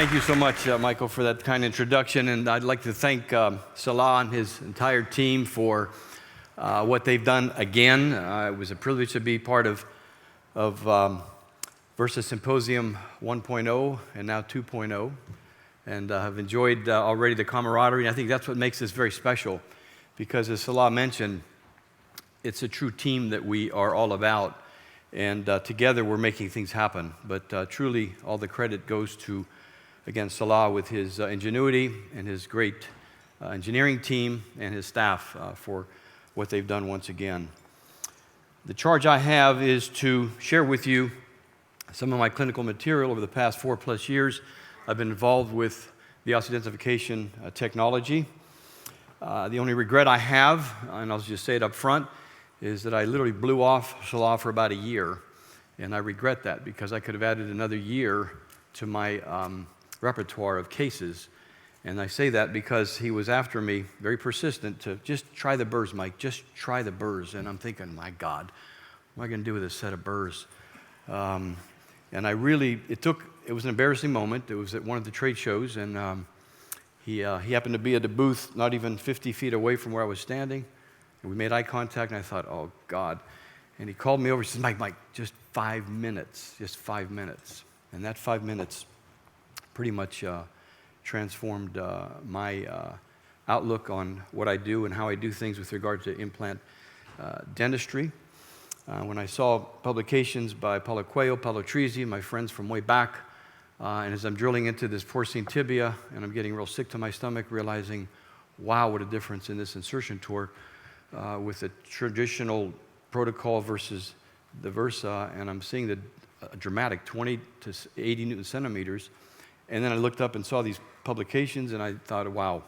thank you so much, Michael, for that kind introduction. And I'd like to thank Salah and his entire team for what they've done again. It was a privilege to be part of Versah Symposium 1.0 and now 2.0. And have enjoyed already the camaraderie. And I think that's what makes this very special, because as Salah mentioned, it's a true team that we are all about. And together we're making things happen. But truly, all the credit goes to, again, Salah with his ingenuity and his great engineering team and his staff for what they've done once again. The charge I have is to share with you some of my clinical material over the past 4+ years. I've been involved with the Osseodensification technology. The only regret I have, and I'll just say it up front, is that I literally blew off Salah for about a year. And I regret that, because I could have added another year to my repertoire of cases. And I say that because he was after me, very persistent, to just try the burrs, Mike, just try the burrs. And I'm thinking, my God, what am I going to do with a set of burrs? And I really, it was an embarrassing moment. It was at one of the trade shows, and he happened to be at a booth not even 50 feet away from where I was standing. And we made eye contact, and I thought, oh, God. And he called me over. He said, Mike, just 5 minutes, just 5 minutes. And that 5 minutes pretty much transformed my outlook on what I do and how I do things with regard to implant dentistry. When I saw publications by Paulo Coelho, Paulo Trisi, my friends from way back, and as I'm drilling into this porcine tibia, and I'm getting real sick to my stomach, realizing, wow, what a difference in this insertion torque with the traditional protocol versus the Versah, and I'm seeing the dramatic 20 to 80 Newton centimeters. And then I looked up and saw these publications, and I thought, wow,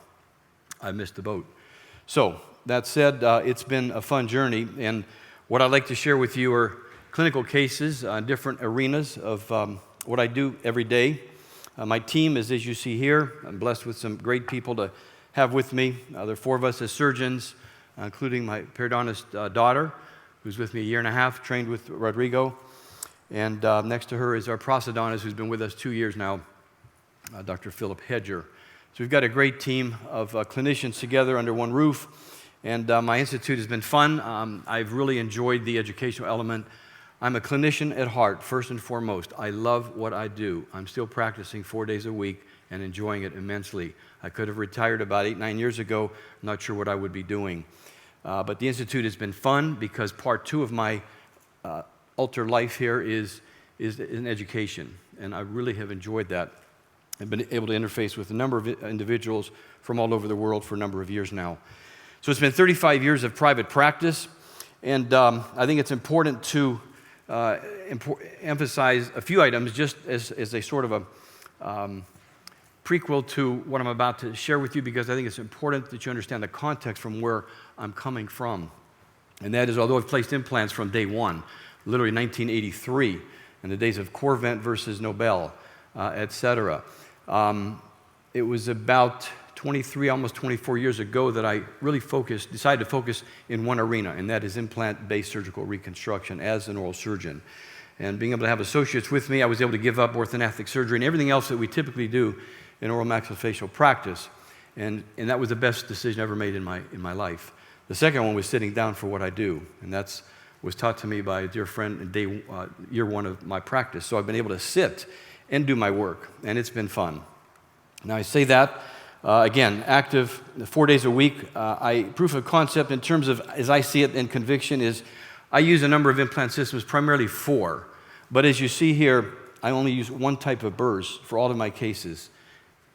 I missed the boat. So that said, it's been a fun journey, and what I'd like to share with you are clinical cases on different arenas of what I do every day. My team is, as you see here, I'm blessed with some great people to have with me. There are 4 of us as surgeons, including my periodontist daughter, who's with me a year and a half, trained with Rodrigo. And next to her is our prosthodontist, who's been with us 2 years now, Dr. Philip Hedger. So we've got a great team of clinicians together under one roof. And my institute has been fun. I've really enjoyed the educational element. I'm a clinician at heart, first and foremost. I love what I do. I'm still practicing 4 days a week and enjoying it immensely. I could have retired about 8-9 years ago. I'm not sure what I would be doing. But the institute has been fun, because part 2 of my altar life here is in education. And I really have enjoyed that. I've been able to interface with a number of individuals from all over the world for a number of years now. So it's been 35 years of private practice, and I think it's important to emphasize a few items just as a sort of a prequel to what I'm about to share with you, because I think it's important that you understand the context from where I'm coming from. And that is, although I've placed implants from day one, literally 1983, in the days of Corvent versus Nobel, etc. It was about 23, almost 24 years ago that I really decided to focus in one arena, and that is implant-based surgical reconstruction as an oral surgeon. And being able to have associates with me, I was able to give up orthodontic surgery and everything else that we typically do in oral maxillofacial practice. And that was the best decision I ever made in my life. The second one was sitting down for what I do, and that was taught to me by a dear friend in year 1 of my practice. So I've been able to sit and do my work, and it's been fun. Now I say that, again, active 4 days a week. Proof of concept in terms of, as I see it, and conviction is, I use a number of implant systems, primarily 4. But as you see here, I only use one type of burrs for all of my cases.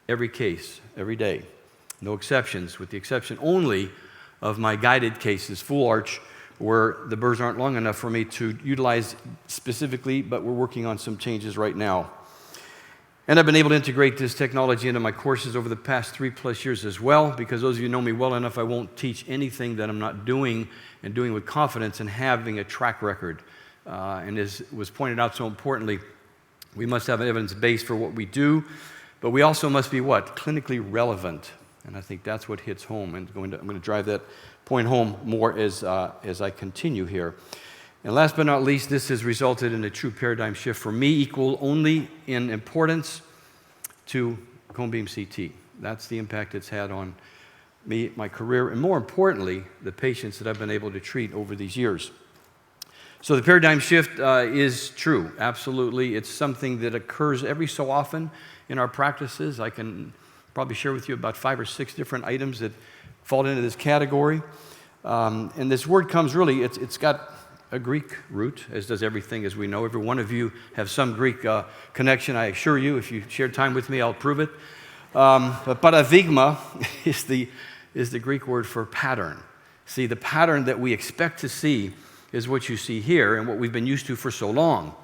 Every case, every day. No exceptions, with the exception only of my guided cases, full arch, where the burrs aren't long enough for me to utilize specifically, but we're working on some changes right now. And I've been able to integrate this technology into my courses over the past 3+ years as well, because those of you who know me well enough, I won't teach anything that I'm not doing, and doing with confidence and having a track record. And as was pointed out so importantly, we must have an evidence base for what we do, but we also must be what? Clinically relevant. And I think that's what hits home, and I'm going to drive that point home more as I continue here. And last but not least, this has resulted in a true paradigm shift for me, equal only in importance to cone beam CT. That's the impact it's had on me, my career, and more importantly, the patients that I've been able to treat over these years. So the paradigm shift is true, absolutely. It's something that occurs every so often in our practices. I can probably share with you about 5 or 6 different items that fall into this category. And this word comes really, it's got a Greek root, as does everything, as we know. Every one of you have some Greek connection, I assure you. If you share time with me, I'll prove it. But paradigma is the Greek word for pattern. See, the pattern that we expect to see is what you see here and what we've been used to for so long.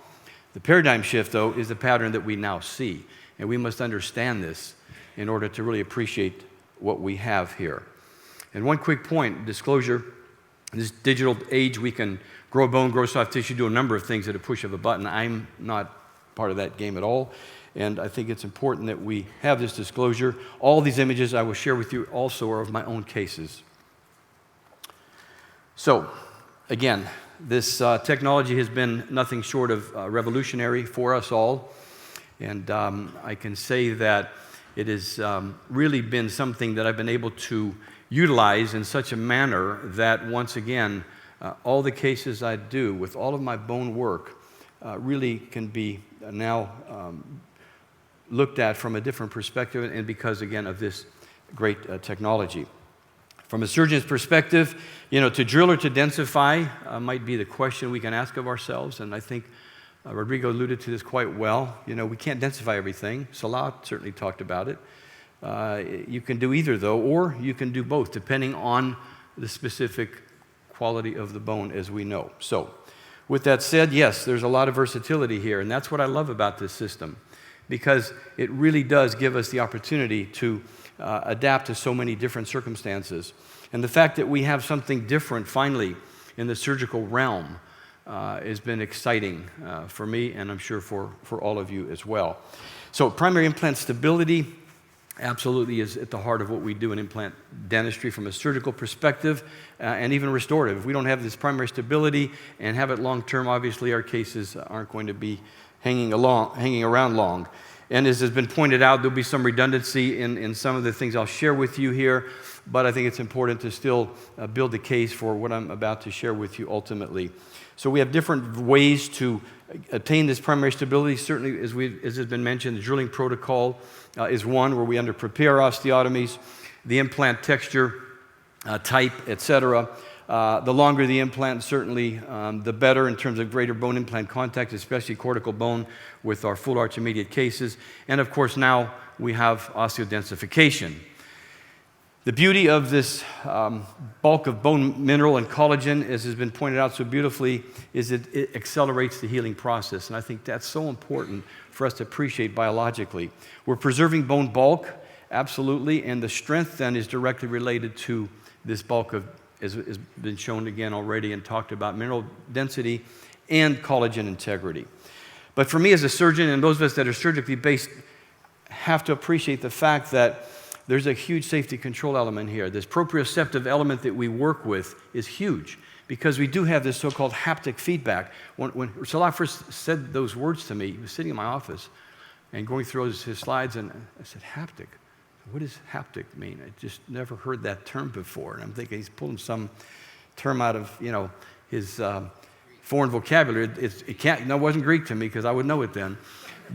The paradigm shift, though, is the pattern that we now see. And we must understand this in order to really appreciate what we have here. And one quick point, disclosure, in this digital age, we can grow bone, grow soft tissue, do a number of things at a push of a button. I'm not part of that game at all. And I think it's important that we have this disclosure. All these images I will share with you also are of my own cases. So, again, this technology has been nothing short of revolutionary for us all. And I can say that it has really been something that I've been able to utilize in such a manner that, once again, all the cases I do with all of my bone work really can be now looked at from a different perspective, and because, again, of this great technology. From a surgeon's perspective, to drill or to densify might be the question we can ask of ourselves, and I think Rodrigo alluded to this quite well. We can't densify everything. Salah certainly talked about it. You can do either, though, or you can do both, depending on the specific quality of the bone, as we know. So, with that said, yes, there's a lot of versatility here, and that's what I love about this system, because it really does give us the opportunity to adapt to so many different circumstances. And the fact that we have something different, finally, in the surgical realm has been exciting for me, and I'm sure for all of you as well. So primary implant stability absolutely is at the heart of what we do in implant dentistry from a surgical perspective and even restorative. If we don't have this primary stability and have it long-term, obviously our cases aren't going to be hanging around long. And as has been pointed out, there'll be some redundancy in some of the things I'll share with you here, but I think it's important to still build the case for what I'm about to share with you ultimately. So we have different ways to attain this primary stability. Certainly, as has been mentioned, the drilling protocol is one where we under-prepare osteotomies, the implant texture, type, etc. The longer the implant, certainly the better in terms of greater bone implant contact, especially cortical bone with our full arch immediate cases. And of course, now we have osseodensification. The beauty of this bulk of bone mineral and collagen, as has been pointed out so beautifully, is that it accelerates the healing process. And I think that's so important for us to appreciate biologically. We're preserving bone bulk, absolutely, and the strength then is directly related to this bulk of, as has been shown again already and talked about, mineral density and collagen integrity. But for me as a surgeon, and those of us that are surgically based have to appreciate the fact that there's a huge safety control element here. This proprioceptive element that we work with is huge because we do have this so-called haptic feedback. When Salah first said those words to me, he was sitting in my office and going through his slides, and I said, haptic? What does haptic mean? I just never heard that term before. And I'm thinking he's pulling some term out of, his foreign vocabulary. It wasn't Greek to me because I would know it then.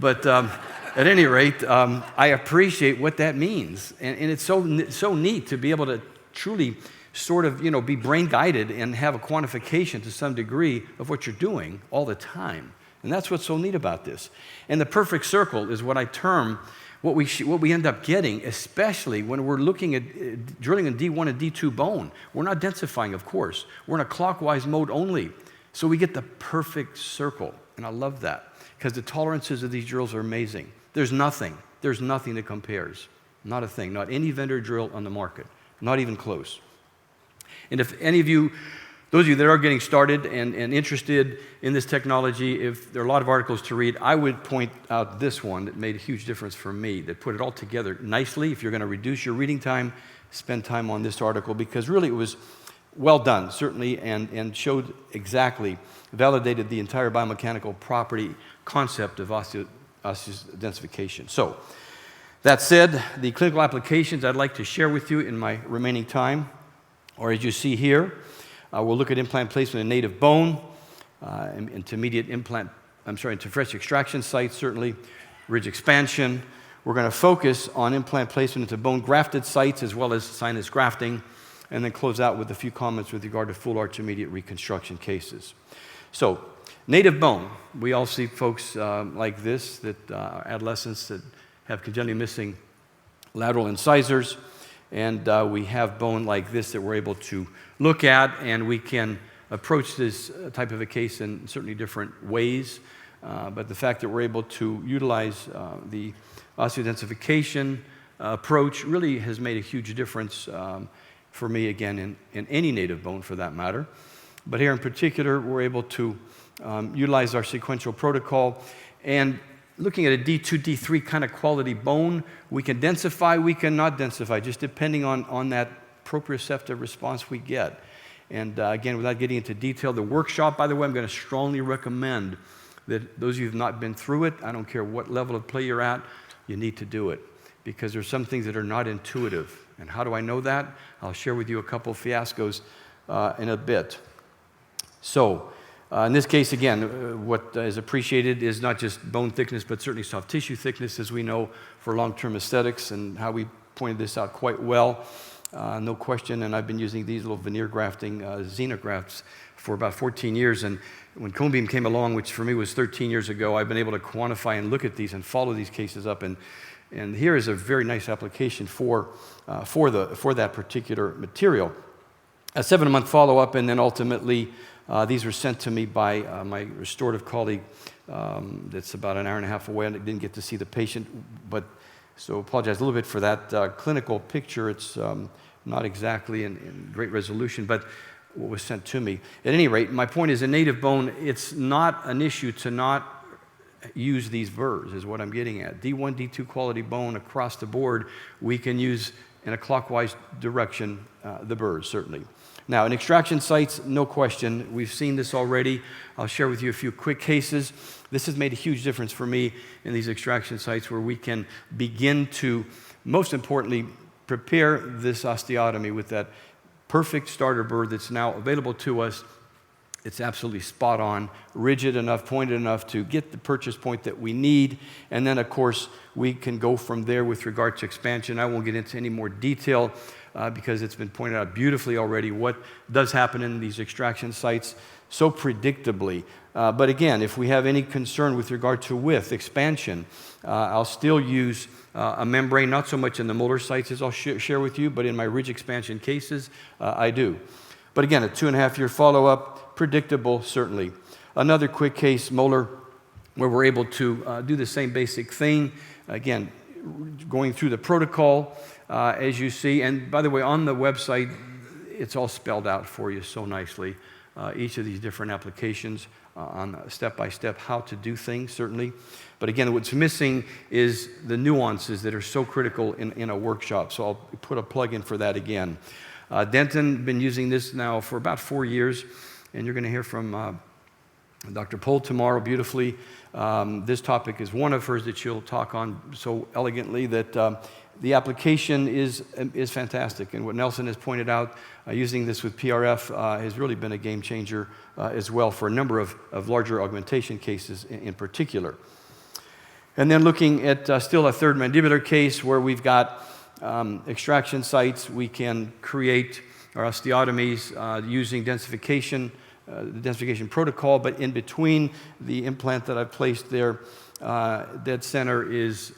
But at any rate, I appreciate what that means. And it's so neat to be able to truly sort of, be brain-guided and have a quantification to some degree of what you're doing all the time. And that's what's so neat about this. And the perfect circle is what I term what we end up getting, especially when we're looking at drilling in D1 and D2 bone. We're not densifying, of course. We're in a clockwise mode only. So we get the perfect circle. And I love that because the tolerances of these drills are amazing. There's nothing that compares. Not a thing. Not any vendor drill on the market. Not even close. And if any of you, those of you that are getting started and interested in this technology, if there are a lot of articles to read, I would point out this one that made a huge difference for me, that put it all together nicely. If you're going to reduce your reading time, spend time on this article because really it was well done, certainly, and showed exactly, validated the entire biomechanical property concept of osseodensification. So, That said, the clinical applications I'd like to share with you in my remaining time, or as you see here, we'll look at implant placement in native bone, interference extraction sites, certainly, ridge expansion. We're going to focus on implant placement into bone grafted sites as well as sinus grafting, and then close out with a few comments with regard to full arch immediate reconstruction cases. So, native bone. We all see folks like this, that adolescents that have congenitally missing lateral incisors, and we have bone like this that we're able to look at, and we can approach this type of a case in certainly different ways, but the fact that we're able to utilize the Osseodensification approach really has made a huge difference for me, again, in any native bone for that matter. But here in particular, we're able to utilize our sequential protocol, and looking at a D2, D3 kind of quality bone, we can densify, we can not densify, just depending on that proprioceptive response we get. And again, without getting into detail, the workshop, by the way, I'm going to strongly recommend that those of you who have not been through it, I don't care what level of play you're at, you need to do it, because there's some things that are not intuitive. And how do I know that? I'll share with you a couple of fiascos in a bit. So, in this case, again, what is appreciated is not just bone thickness, but certainly soft tissue thickness, as we know, for long-term aesthetics, and how we pointed this out quite well, no question. And I've been using these little veneer grafting xenografts for about 14 years, and when cone beam came along, which for me was 13 years ago, I've been able to quantify and look at these and follow these cases up, and here is a very nice application for that particular material. A 7-month follow-up, and then ultimately these were sent to me by my restorative colleague that's about an hour and a half away, and I didn't get to see the patient, but so apologize a little bit for that clinical picture. It's not exactly in great resolution, but what was sent to me. At any rate, my point is, in native bone, it's not an issue to not use these burrs, is what I'm getting at. D1, D2 quality bone across the board, we can use in a clockwise direction the burrs, certainly. Now, in extraction sites, no question, we've seen this already. I'll share with you a few quick cases. This has made a huge difference for me in these extraction sites, where we can begin to, most importantly, prepare this osteotomy with that perfect starter burr that's now available to us. It's absolutely spot on, rigid enough, pointed enough to get the purchase point that we need. And then, of course, we can go from there with regard to expansion. I won't get into any more detail because it's been pointed out beautifully already what does happen in these extraction sites so predictably. But again, if we have any concern with regard to width, expansion, I'll still use a membrane, not so much in the molar sites as I'll share with you, but in my ridge expansion cases, I do. But again, a 2.5-year follow-up, predictable, certainly. Another quick case, molar, where we're able to do the same basic thing. Again, going through the protocol, as you see. And by the way, on the website, it's all spelled out for you so nicely. Each of these different applications on step-by-step how to do things, certainly. But again, what's missing is the nuances that are so critical in a workshop. So I'll put a plug in for that again. Denton, been using this now for about 4 years, and you're going to hear from Dr. Pohl tomorrow beautifully. This topic is one of hers that she'll talk on so elegantly that the application is fantastic. And what Nelson has pointed out, using this with PRF has really been a game changer as well for a number of larger augmentation cases in particular. And then looking at still a third mandibular case where we've got extraction sites, we can create our osteotomies using densification, the densification protocol, but in between the implant that I've placed there, dead center is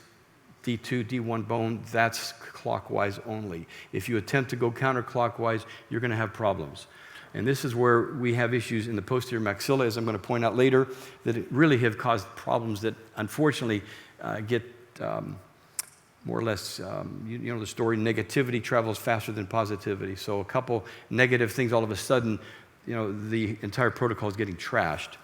D2, D1 bone, that's clockwise only. If you attempt to go counterclockwise, you're going to have problems. And this is where we have issues in the posterior maxilla, as I'm going to point out later, that really have caused problems that unfortunately get more or less, you know the story, negativity travels faster than positivity. So a couple negative things, all of a sudden, you know, the entire protocol is getting trashed.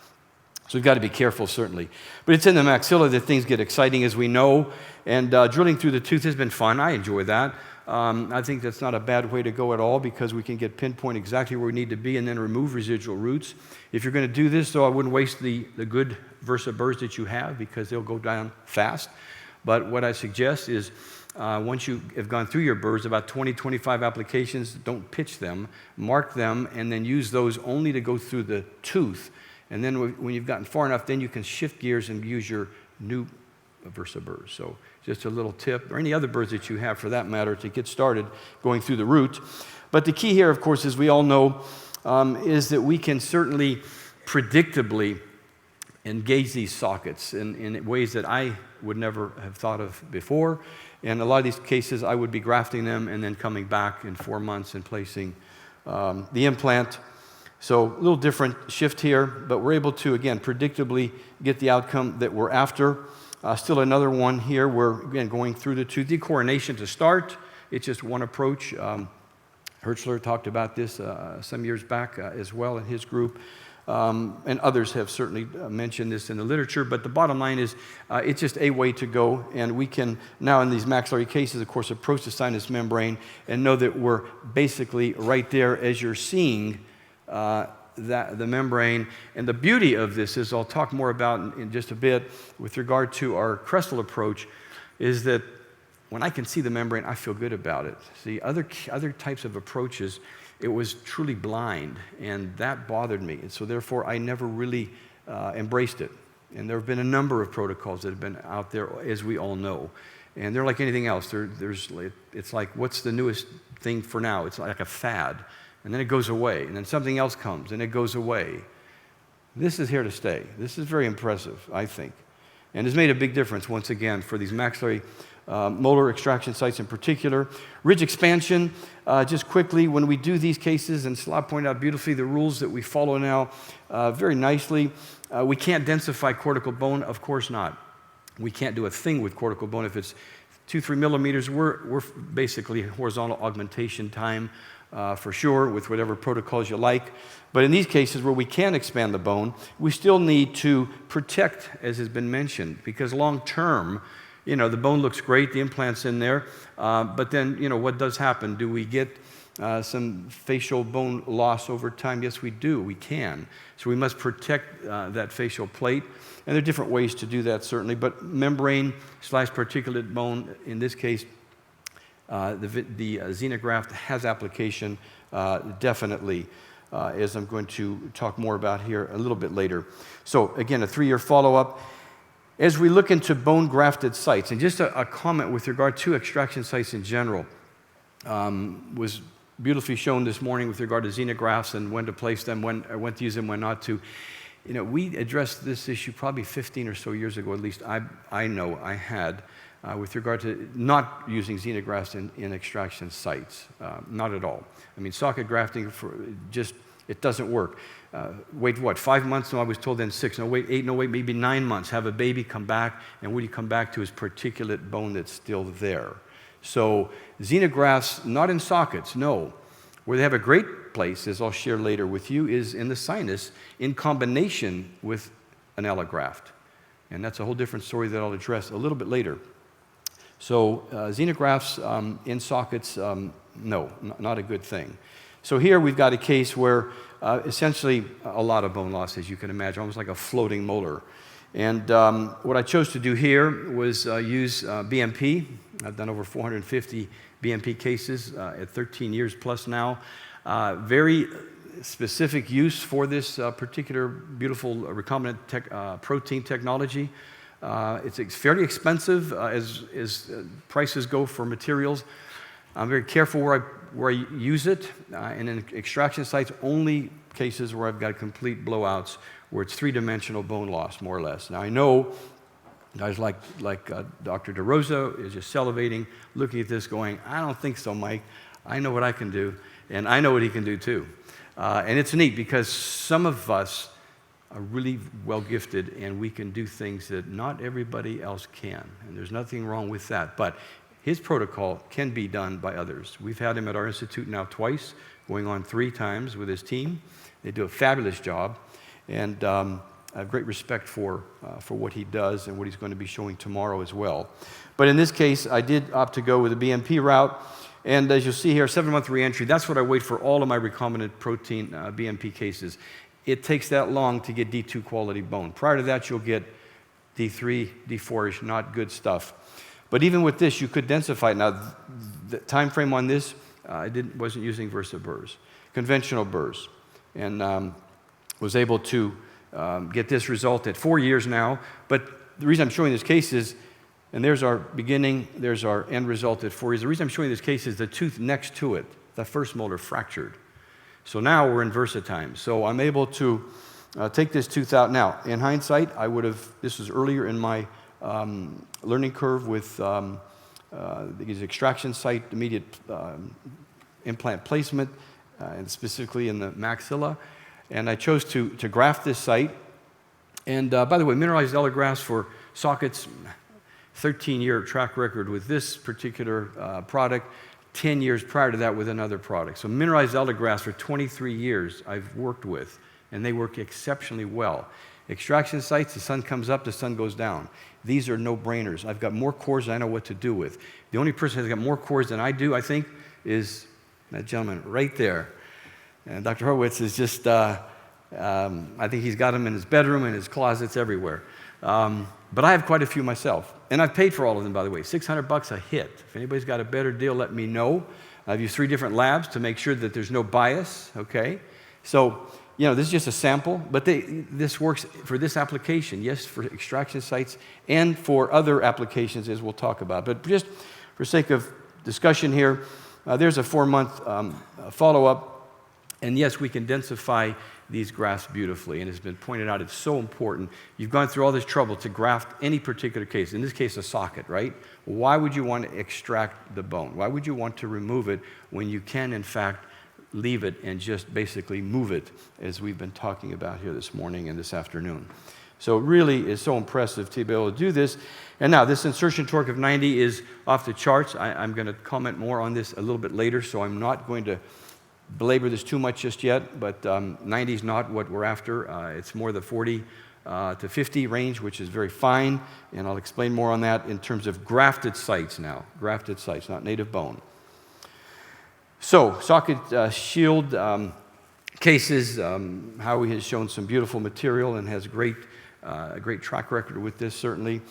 So we've got to be careful, certainly. But it's in the maxilla that things get exciting, as we know. And drilling through the tooth has been fun. I enjoy that. I think that's not a bad way to go at all, because we can get pinpoint exactly where we need to be and then remove residual roots. If you're going to do this, though, I wouldn't waste the good Versah burrs that you have, because they'll go down fast. But what I suggest is once you have gone through your burrs, about 20, 25 applications, don't pitch them, mark them, and then use those only to go through the tooth. And then when you've gotten far enough, then you can shift gears and use your new Versah burrs. So just a little tip, or any other burrs that you have for that matter, to get started going through the root. But the key here, of course, as we all know, is that we can certainly predictably engage these sockets in ways that I would never have thought of before. In a lot of these cases, I would be grafting them and then coming back in 4 months and placing the implant. So a little different shift here, but we're able to, again, predictably get the outcome that we're after. Still another one here. We're, again, going through the tooth. Decoronation to start. It's just one approach. Hertzler talked about this some years back as well in his group. And others have certainly mentioned this in the literature, but the bottom line is it's just a way to go, and we can now in these maxillary cases, of course, approach the sinus membrane and know that we're basically right there as you're seeing the membrane. And the beauty of this is, I'll talk more about in just a bit with regard to our crestal approach, is that when I can see the membrane, I feel good about it. See, other types of approaches, it was truly blind, and that bothered me. And so therefore, I never really embraced it. And there have been a number of protocols that have been out there, as we all know. And they're like anything else. It's like, what's the newest thing for now? It's like a fad. And then it goes away. And then something else comes, and it goes away. This is here to stay. This is very impressive, I think. And has made a big difference, once again, for these maxillary molar extraction sites in particular. Ridge expansion, just quickly, when we do these cases, and Slav pointed out beautifully the rules that we follow now very nicely. We can't densify cortical bone, of course not. We can't do a thing with cortical bone. If it's 2-3 millimeters, we're basically horizontal augmentation time for sure, with whatever protocols you like. But in these cases where we can expand the bone, we still need to protect, as has been mentioned, because long term, the bone looks great, the implant's in there, but then, what does happen? Do we get some facial bone loss over time? Yes, we do. We can. So we must protect that facial plate, and there are different ways to do that, certainly, but membrane/particulate bone, in this case, the xenograft has application, definitely, as I'm going to talk more about here a little bit later. So, again, a 3-year follow-up. As we look into bone-grafted sites, and just a comment with regard to extraction sites in general, was beautifully shown this morning with regard to xenografts and when to place them, when to use them, when not to. We addressed this issue probably 15 or so years ago, at least I know I had, with regard to not using xenografts in extraction sites. Not at all. I mean, socket grafting, it doesn't work. Wait, 5 months? No, I was told then 6. No, wait, 8. No, wait, maybe 9 months. Have a baby come back, and what do you come back to is particulate bone that's still there. So xenografts, not in sockets, no. Where they have a great place, as I'll share later with you, is in the sinus in combination with an allograft. And that's a whole different story that I'll address a little bit later. So xenografts in sockets, no, not a good thing. So here we've got a case where essentially a lot of bone loss, as you can imagine, almost like a floating molar. And what I chose to do here was use BMP. I've done over 450 BMP cases at 13 years plus now. Very specific use for this particular beautiful recombinant protein technology. It's fairly expensive as prices go for materials. I'm very careful where I use it, and in extraction sites, only cases where I've got complete blowouts, where it's 3-dimensional bone loss, more or less. Now, I know guys like Dr. DeRosa is just salivating, looking at this going, I don't think so, Mike. I know what I can do, and I know what he can do too. And it's neat because some of us are really well gifted, and we can do things that not everybody else can, and there's nothing wrong with that. But his protocol can be done by others. We've had him at our institute now twice, going on 3 times with his team. They do a fabulous job, and I have great respect for what he does and what he's going to be showing tomorrow as well. But in this case, I did opt to go with the BMP route, and as you'll see here, 7-month reentry. That's what I wait for all of my recombinant protein BMP cases. It takes that long to get D2 quality bone. Prior to that, you'll get D3, D4-ish, not good stuff. But even with this, you could densify it. Now, the time frame on this, I wasn't using Versah burrs, conventional burrs, and was able to get this result at 4 years now. But the reason I'm showing this case is, and there's our beginning, there's our end result at 4 years. The reason I'm showing this case is the tooth next to it, the first molar fractured. So now we're in Versah time. So I'm able to take this tooth out. Now, in hindsight, this was earlier in my learning curve with these extraction site, immediate implant placement, and specifically in the maxilla. And I chose to graft this site. And by the way, mineralized allografts for sockets, 13-year track record with this particular product, 10 years prior to that with another product. So mineralized allografts for 23 years I've worked with, and they work exceptionally well. Extraction sites, the sun comes up, the sun goes down. These are no-brainers. I've got more cores than I know what to do with. The only person who's got more cores than I do, I think, is that gentleman right there. And Dr. Horowitz is just, I think he's got them in his bedroom, in his closets, everywhere. But I have quite a few myself. And I've paid for all of them, by the way, $600 a hit. If anybody's got a better deal, let me know. I've used 3 different labs to make sure that there's no bias, okay? So, this is just a sample, but this works for this application, yes, for extraction sites and for other applications, as we'll talk about. But just for sake of discussion here, there's a 4-month follow-up. And yes, we can densify these grafts beautifully, and it's been pointed out it's so important. You've gone through all this trouble to graft any particular case, in this case a socket, right? Why would you want to extract the bone? Why would you want to remove it when you can, in fact, leave it and just basically move it, as we've been talking about here this morning and this afternoon? So it really is so impressive to be able to do this. And now this insertion torque of 90 is off the charts. I'm going to comment more on this a little bit later, so I'm not going to belabor this too much just yet, but 90 is not what we're after. It's more the 40 to 50 range, which is very fine, and I'll explain more on that in terms of grafted sites now. Grafted sites, not native bone. So, socket shield cases, Howie has shown some beautiful material and has a great track record with this, certainly.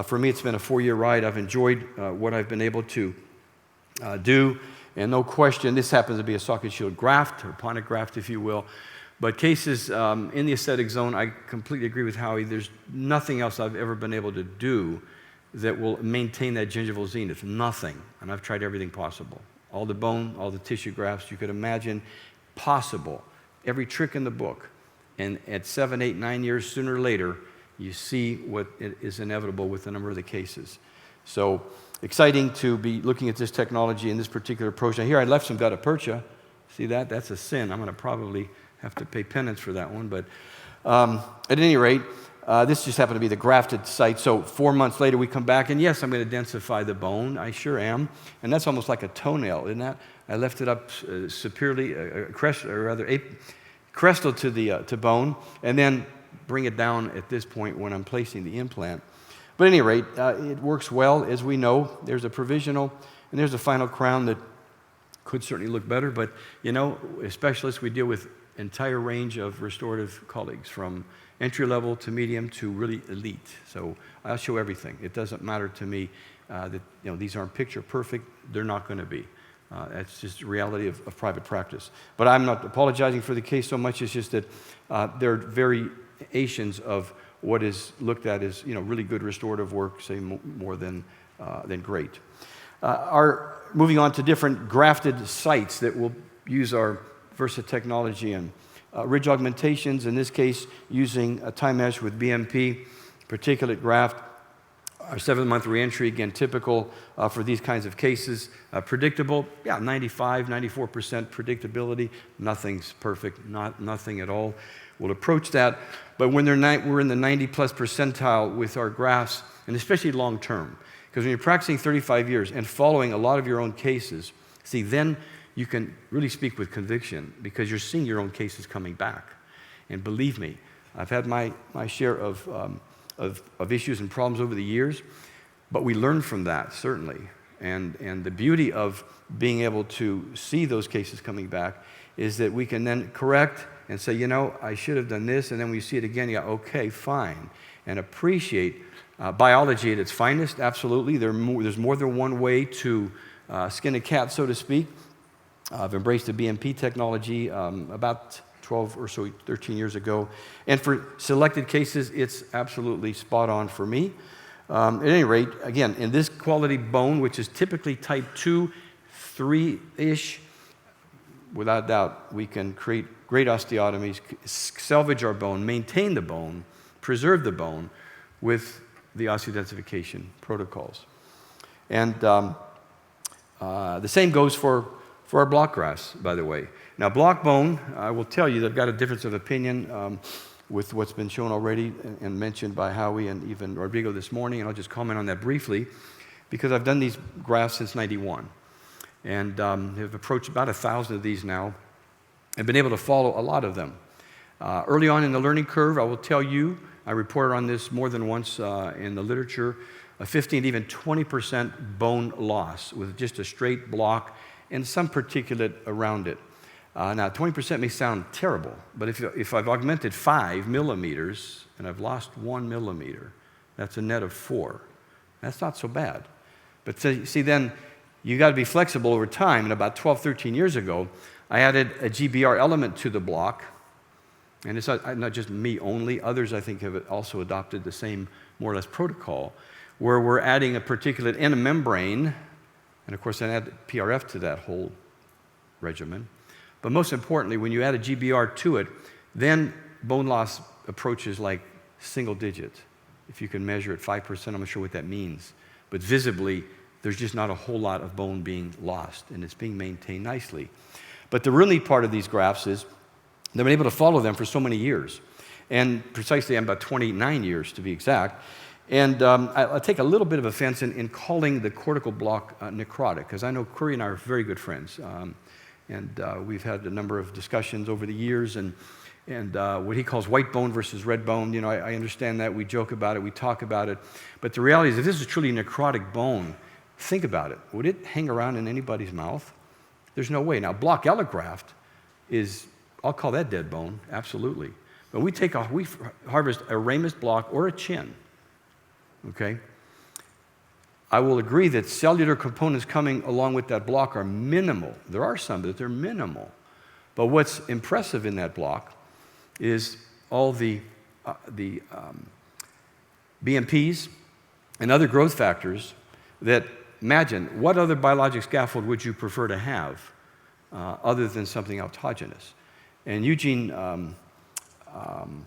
For me, it's been a 4-year ride. I've enjoyed what I've been able to do. And no question, this happens to be a socket shield graft, or pontic graft, if you will. But cases in the aesthetic zone, I completely agree with Howie. There's nothing else I've ever been able to do that will maintain that gingival zenith. Nothing. And I've tried everything possible. All the bone, all the tissue grafts you could imagine possible. Every trick in the book. And at 7, 8, 9 years, sooner or later, you see what is inevitable with a number of the cases. So, exciting to be looking at this technology and this particular approach. Now here I left some gutta percha. See that? That's a sin. I'm going to probably have to pay penance for that one. But at any rate, this just happened to be the grafted site. So 4 months later we come back, and yes, I'm going to densify the bone. I sure am. And that's almost like a toenail, isn't that? I left it up superiorly, crestal to bone, and then bring it down at this point when I'm placing the implant. But at any rate, it works well, as we know. There's a provisional, and there's a final crown that could certainly look better. But, as specialists, we deal with entire range of restorative colleagues, from entry-level to medium to really elite. So I'll show everything. It doesn't matter to me that these aren't picture perfect. They're not going to be. That's just the reality of private practice. But I'm not apologizing for the case so much. It's just that there are variations of what is looked at as really good restorative work, say more than great. Moving on to different grafted sites that will use our Versah technology and ridge augmentations, in this case using a tie mesh with BMP, particulate graft. Our 7-month reentry, again, typical for these kinds of cases. Predictable, 95, 94% predictability. Nothing's perfect, nothing at all. We'll approach that. But when we're in the 90-plus percentile with our grafts, and especially long-term, because when you're practicing 35 years and following a lot of your own cases, then you can really speak with conviction, because you're seeing your own cases coming back. And believe me, I've had my share of issues and problems over the years, but we learn from that, certainly. And the beauty of being able to see those cases coming back is that we can then correct and say, I should have done this, and then when you see it again, you go, okay, fine, and appreciate Biology at its finest, absolutely. There's more than one way to skin a cat, so to speak. I've embraced the BMP technology about 12 or so, 13 years ago. And for selected cases, it's absolutely spot on for me. At any rate, again, in this quality bone, which is typically type 2, 3-ish, without doubt, we can create great osteotomies, salvage our bone, maintain the bone, preserve the bone with the osseodensification protocols. And the same goes for our block grafts, by the way. Now, block bone, I will tell you that I've got a difference of opinion with what's been shown already and mentioned by Howie and even Rodrigo this morning, and I'll just comment on that briefly, because I've done these grafts since '91, and have approached about 1,000 of these now, and been able to follow a lot of them. Early on in the learning curve, I will tell you, I reported on this more than once in the literature, a 15 to even 20% bone loss with just a straight block and some particulate around it. Now, 20% may sound terrible, but if I've augmented 5 millimeters and I've lost 1 millimeter, that's a net of 4. That's not so bad. But see, then you got to be flexible over time. And about 12, 13 years ago, I added a GBR element to the block. And it's not just me only. Others, I think, have also adopted the same, more or less, protocol, where we're adding a particulate in a membrane, and of course, then add PRF to that whole regimen. But most importantly, when you add a GBR to it, then bone loss approaches like single digit. If you can measure it 5%, I'm not sure what that means. But visibly, there's just not a whole lot of bone being lost, and it's being maintained nicely. But the real neat part of these grafts is they've been able to follow them for so many years. And precisely, I'm about 29 years to be exact. And I take a little bit of offense in calling the cortical block necrotic, because I know Curry and I are very good friends. And we've had a number of discussions over the years, and what he calls white bone versus red bone. You know, I understand that. We joke about it. We talk about it. But the reality is, if this is truly necrotic bone, think about it. Would it hang around in anybody's mouth? There's no way. Now, block allograft is, I'll call that dead bone, absolutely. But we harvest a ramus block or a chin, okay? I will agree that cellular components coming along with that block are minimal. There are some, but they're minimal. But what's impressive in that block is all the BMPs and other growth factors that, imagine, what other biologic scaffold would you prefer to have other than something autogenous? And Eugene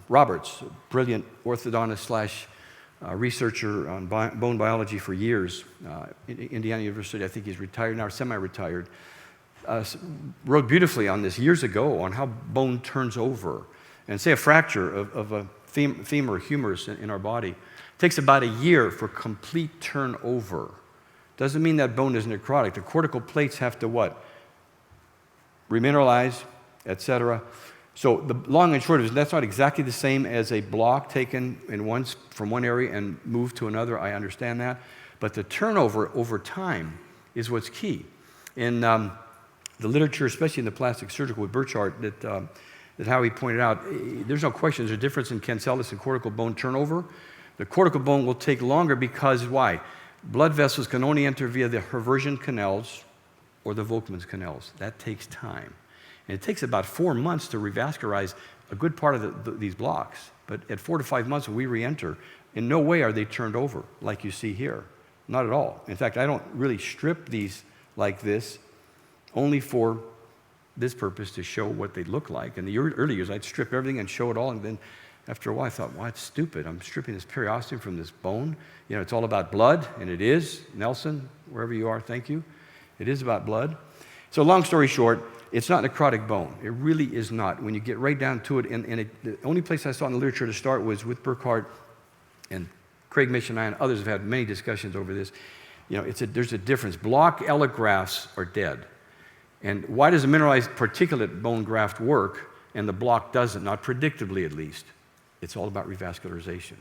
Roberts, brilliant orthodontist / researcher on bone biology for years, Indiana University, I think he's retired now, or semi-retired, wrote beautifully on this years ago on how bone turns over. And say a fracture of a femur humerus in our body takes about a year for complete turnover. Doesn't mean that bone is necrotic. The cortical plates have to what? Remineralize, etc. So the long and short of it, that's not exactly the same as a block taken from one area and moved to another. I understand that. But the turnover over time is what's key. In the literature, especially in the plastic surgical with Burchard, that Howie pointed out, there's no question there's a difference in cancellous and cortical bone turnover. The cortical bone will take longer because why? Blood vessels can only enter via the Herversian canals or the Volkmann's canals. That takes time. And it takes about 4 months to revascularize a good part of these blocks. But at 4 to 5 months when we re-enter, in no way are they turned over like you see here. Not at all. In fact, I don't really strip these like this, only for this purpose, to show what they look like. In the early years, I'd strip everything and show it all, and then after a while I thought, well, it's stupid. I'm stripping this periosteum from this bone. You know, it's all about blood, and it is. Nelson, wherever you are, thank you. It is about blood. So long story short, it's not necrotic bone. It really is not. When you get right down to it, and the only place I saw in the literature to start was with Burkhardt, and Craig Mish and I and others have had many discussions over this. You know, there's a difference. Block allografts are dead. And why does a mineralized particulate bone graft work and the block doesn't? Not predictably, at least. It's all about revascularization.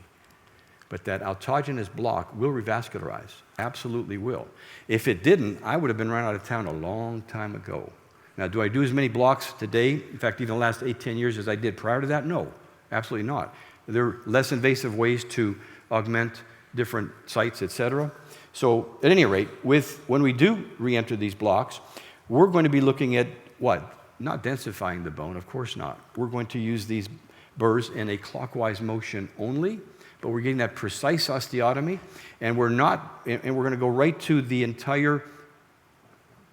But that autogenous block will revascularize. Absolutely will. If it didn't, I would have been run out of town a long time ago. Now, do I do as many blocks today, in fact, even the last 8, 10 years, as I did prior to that? No, absolutely not. There are less invasive ways to augment different sites, etc. So at any rate, when we do re-enter these blocks, we're going to be looking at what? Not densifying the bone, of course not. We're going to use these burrs in a clockwise motion only, but we're getting that precise osteotomy, and we're going to go right to the entire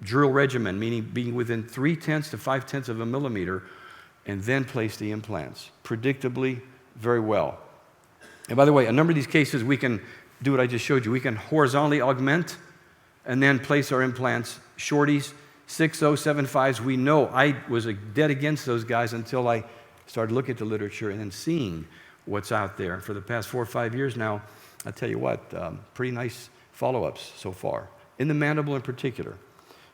drill regimen, meaning being within 0.3 to 0.5 of a millimeter, and then place the implants predictably, very well. And by the way, a number of these cases we can do what I just showed you. We can horizontally augment and then place our implants, shorties, 6.0, 7.5s. We know I was dead against those guys until I started looking at the literature and then seeing what's out there. For the past 4 or 5 years now, I tell you what, pretty nice follow-ups so far, in the mandible in particular.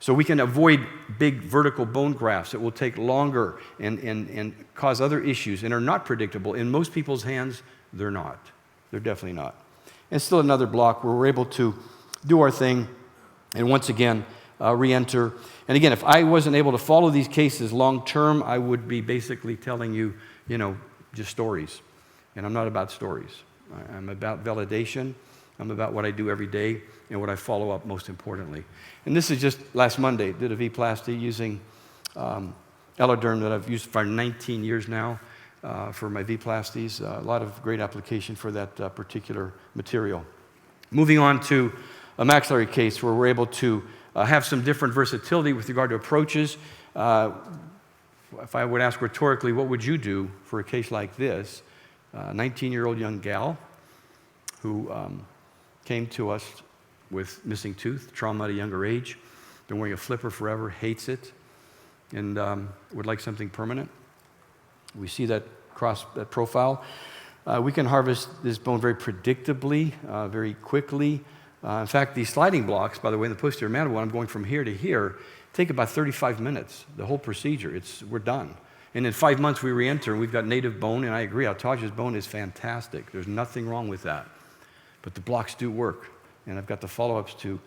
So we can avoid big vertical bone grafts that will take longer and cause other issues and are not predictable. In most people's hands, they're not. They're definitely not. And still another block where we're able to do our thing and once again re-enter. And again, if I wasn't able to follow these cases long term, I would be basically telling you, just stories. And I'm not about stories. I'm about validation. I'm about what I do every day and what I follow up most importantly. And this is just last Monday, did a V-plasty using Eloderm that I've used for 19 years now for my V-plasties. A lot of great application for that particular material. Moving on to a maxillary case where we're able to have some different versatility with regard to approaches. If I would ask rhetorically, what would you do for a case like this? 19-year-old young gal who came to us with missing tooth, trauma at a younger age, been wearing a flipper forever, hates it, and would like something permanent. We see that profile. We can harvest this bone very predictably, very quickly. In fact, these sliding blocks, by the way, in the posterior mandible, when I'm going from here to here, take about 35 minutes, the whole procedure. We're done. And in 5 months, we re-enter, and we've got native bone, and I agree, autogenous bone is fantastic. There's nothing wrong with that. But the blocks do work, and I've got the follow-ups to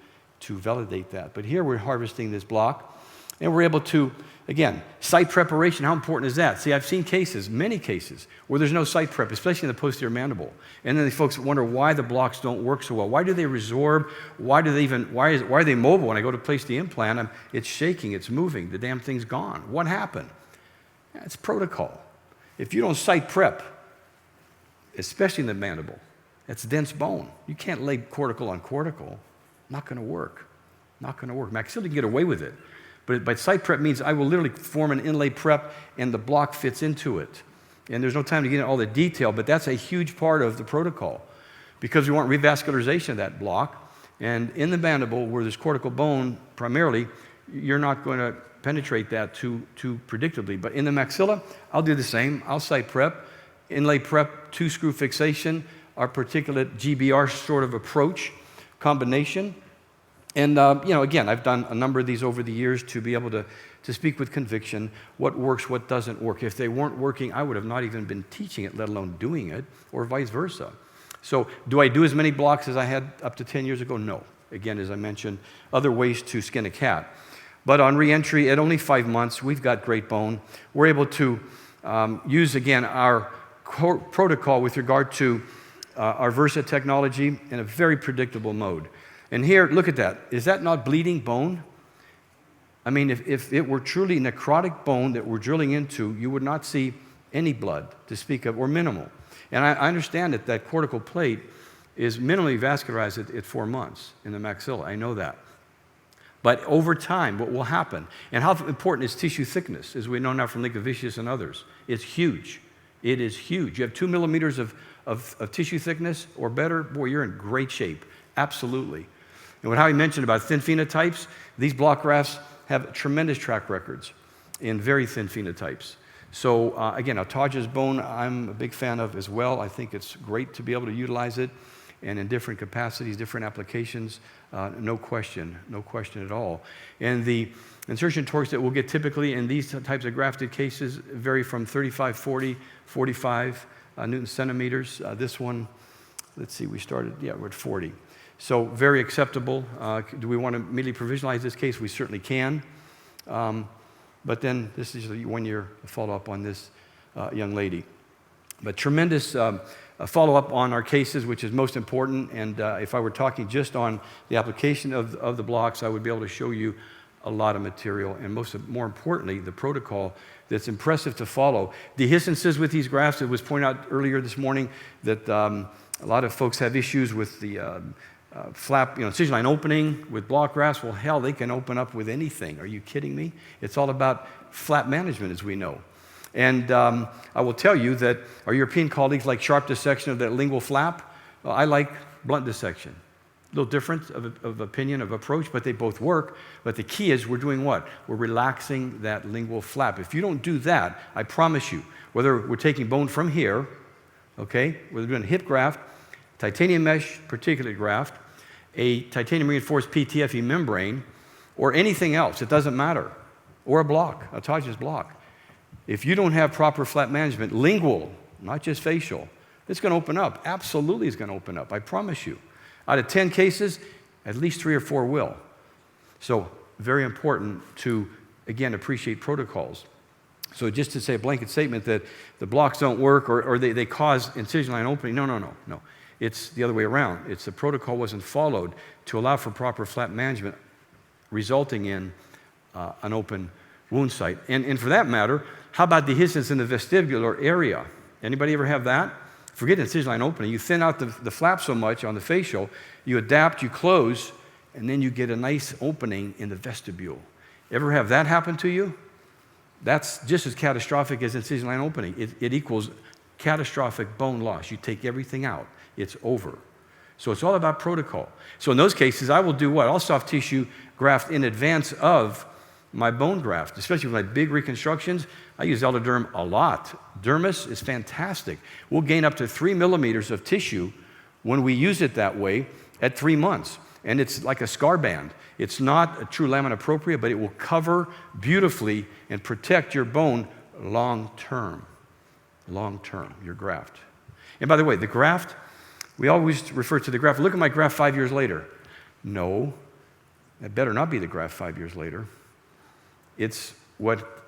validate that. But here we're harvesting this block, and we're able to, again, site preparation, how important is that? See, I've seen cases, many cases, where there's no site prep, especially in the posterior mandible. And then the folks wonder why the blocks don't work so well. Why do they resorb? Why are they mobile? When I go to place the implant, it's shaking, it's moving, the damn thing's gone. What happened? It's protocol. If you don't site prep, especially in the mandible, that's dense bone. You can't lay cortical on cortical. Not going to work. Not going to work. Maxillary can get away with it. But site prep means I will literally form an inlay prep and the block fits into it. And there's no time to get into all the detail, but that's a huge part of the protocol because we want revascularization of that block. And in the mandible, where there's cortical bone, primarily, you're not going to penetrate that too predictably. But in the maxilla, I'll do the same. I'll site prep, inlay prep, 2-screw fixation, our particulate GBR sort of approach combination. And, again, I've done a number of these over the years to be able to speak with conviction, what works, what doesn't work. If they weren't working, I would have not even been teaching it, let alone doing it, or vice versa. So do I do as many blocks as I had up to 10 years ago? No. Again, as I mentioned, other ways to skin a cat. But on reentry, at only 5 months, we've got great bone. We're able to use, again, our protocol with regard to our Versah technology in a very predictable mode. And here, look at that. Is that not bleeding bone? I mean, if it were truly necrotic bone that we're drilling into, you would not see any blood to speak of, or minimal. And I understand that cortical plate is minimally vascularized at 4 months in the maxilla. I know that. But over time, what will happen, and how important is tissue thickness, as we know now from Linkevicius and others? It's huge. It is huge. You have 2 millimeters of tissue thickness or better, boy, you're in great shape. Absolutely. And what Howie mentioned about thin phenotypes, these block grafts have tremendous track records in very thin phenotypes. So again, autogenous bone, I'm a big fan of as well. I think it's great to be able to utilize it, and in different capacities, different applications, no question at all. And the insertion torques that we'll get typically in these types of grafted cases vary from 35, 40, 45 Newton centimeters. This one, let's see, we're at 40. So very acceptable. Do we want to immediately provisionalize this case? We certainly can. But then this is a 1-year follow-up on this young lady. But tremendous follow up on our cases, which is most important. And if I were talking just on the application of the blocks, I would be able to show you a lot of material, and more importantly, the protocol that's impressive to follow. Dehiscences with these grafts, it was pointed out earlier this morning that a lot of folks have issues with the flap, incision line opening with block grafts. Well, hell, they can open up with anything. Are you kidding me? It's all about flap management, as we know. And I will tell you that our European colleagues like sharp dissection of that lingual flap. I like blunt dissection. A little different of opinion, of approach, but they both work. But the key is we're doing what? We're relaxing that lingual flap. If you don't do that, I promise you, whether we're taking bone from here, okay, whether we're doing a hip graft, titanium mesh particulate graft, a titanium reinforced PTFE membrane, or anything else, it doesn't matter, or a block, autogenous block. If you don't have proper flap management, lingual, not just facial, it's going to open up. Absolutely it's going to open up, I promise you. Out of 10 cases, at least 3 or 4 will. So very important to, again, appreciate protocols. So just to say a blanket statement that the blocks don't work or they cause incision line opening, no. It's the other way around. It's the protocol wasn't followed to allow for proper flap management, resulting in an open wound site. And for that matter, how about dehiscence in the vestibular area? Anybody ever have that? Forget incision line opening. You thin out the flap so much on the facial, you adapt, you close, and then you get a nice opening in the vestibule. Ever have that happen to you? That's just as catastrophic as incision line opening. It equals catastrophic bone loss. You take everything out. It's over. So it's all about protocol. So in those cases, I will do what? I'll soft tissue graft in advance of my bone graft, especially with my big reconstructions. I use Elderderm a lot. Dermis is fantastic. We'll gain up to 3 millimeters of tissue when we use it that way at 3 months. And it's like a scar band. It's not a true lamina propria, but it will cover beautifully and protect your bone long term, your graft. And by the way, the graft, we always refer to the graft. Look at my graft 5 years later. No, that better not be the graft 5 years later. It's what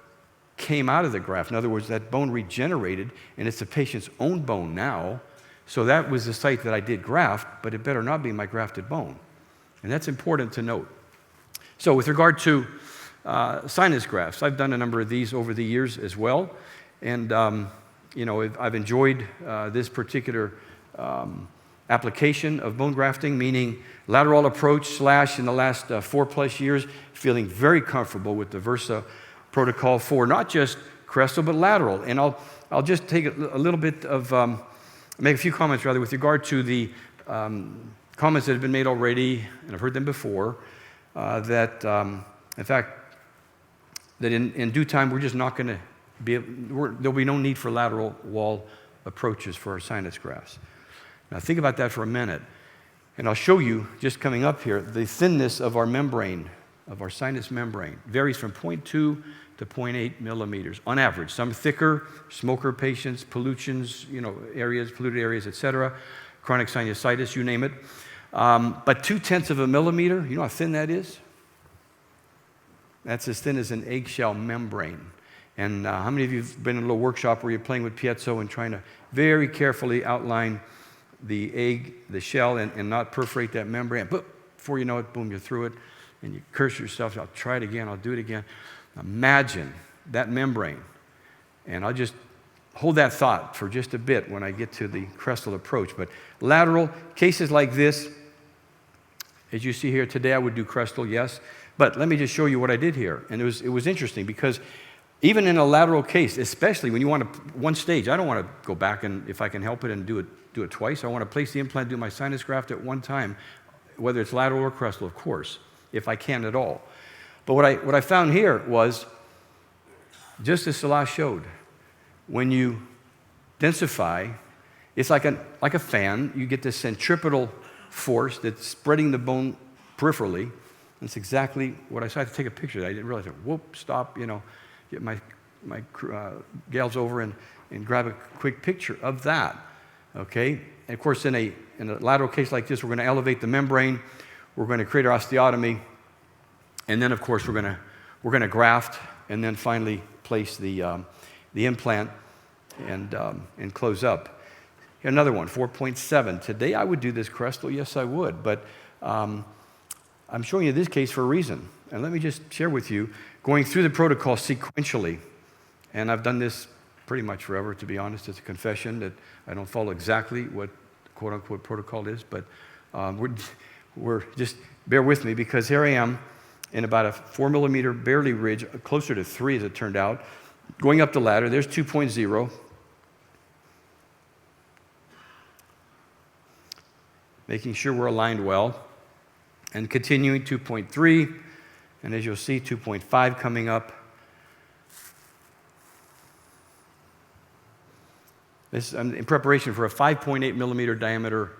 came out of the graft. In other words, that bone regenerated, and it's the patient's own bone now. So that was the site that I did graft, but it better not be my grafted bone. And that's important to note. So with regard to sinus grafts, I've done a number of these over the years as well. And, I've enjoyed this particular application of bone grafting, meaning lateral approach / in the last 4+ years, feeling very comfortable with the Versah protocol for not just crestal, but lateral. And I'll just take a little bit of, make a few comments rather with regard to the comments that have been made already, and I've heard them before, that in fact, that in due time, we're just not going to there'll be no need for lateral wall approaches for our sinus grafts. Now think about that for a minute, and I'll show you, just coming up here, the thinness of our membrane, of our sinus membrane. Varies from 0.2 to 0.8 millimeters on average. Some thicker, smoker patients, pollutions, areas, polluted areas, etc., chronic sinusitis, you name it. But 0.2 of a millimeter, you know how thin that is? That's as thin as an eggshell membrane. And how many of you have been in a little workshop where you're playing with piezo and trying to very carefully outline the egg, the shell, and not perforate that membrane? But before you know it, boom, you're through it, and you curse yourself. I'll try it again. I'll do it again. Imagine that membrane. And I'll just hold that thought for just a bit when I get to the crestal approach. But lateral, cases like this, as you see here today, I would do crestal, yes. But let me just show you what I did here. And it was interesting because even in a lateral case, especially when you want to, one stage, I don't want to go back and, if I can help it, and do it twice. I want to place the implant, do my sinus graft at one time, whether it's lateral or crestal, of course, if I can at all. But what I found here was, just as Salah showed, when you densify, it's like a fan. You get this centripetal force that's spreading the bone peripherally. That's exactly what I saw. I had to take a picture. I didn't realize it. Whoop, stop, get my gals over and grab a quick picture of that, okay? And of course, in a lateral case like this, we're going to elevate the membrane. We're going to create our osteotomy. And then, of course, we're going to graft and then finally place the implant and close up. Another one, 4.7. Today I would do this crestal, yes I would, but I'm showing you this case for a reason. And let me just share with you, going through the protocol sequentially, and I've done this pretty much forever, to be honest. It's a confession that I don't follow exactly what quote-unquote protocol is, but we're just bear with me, because here I am in about a 4 millimeter barely ridge, closer to 3 as it turned out, going up the ladder. There's 2.0. Making sure we're aligned well, and continuing 2.3, and as you'll see, 2.5 coming up. This is in preparation for a 5.8 millimeter diameter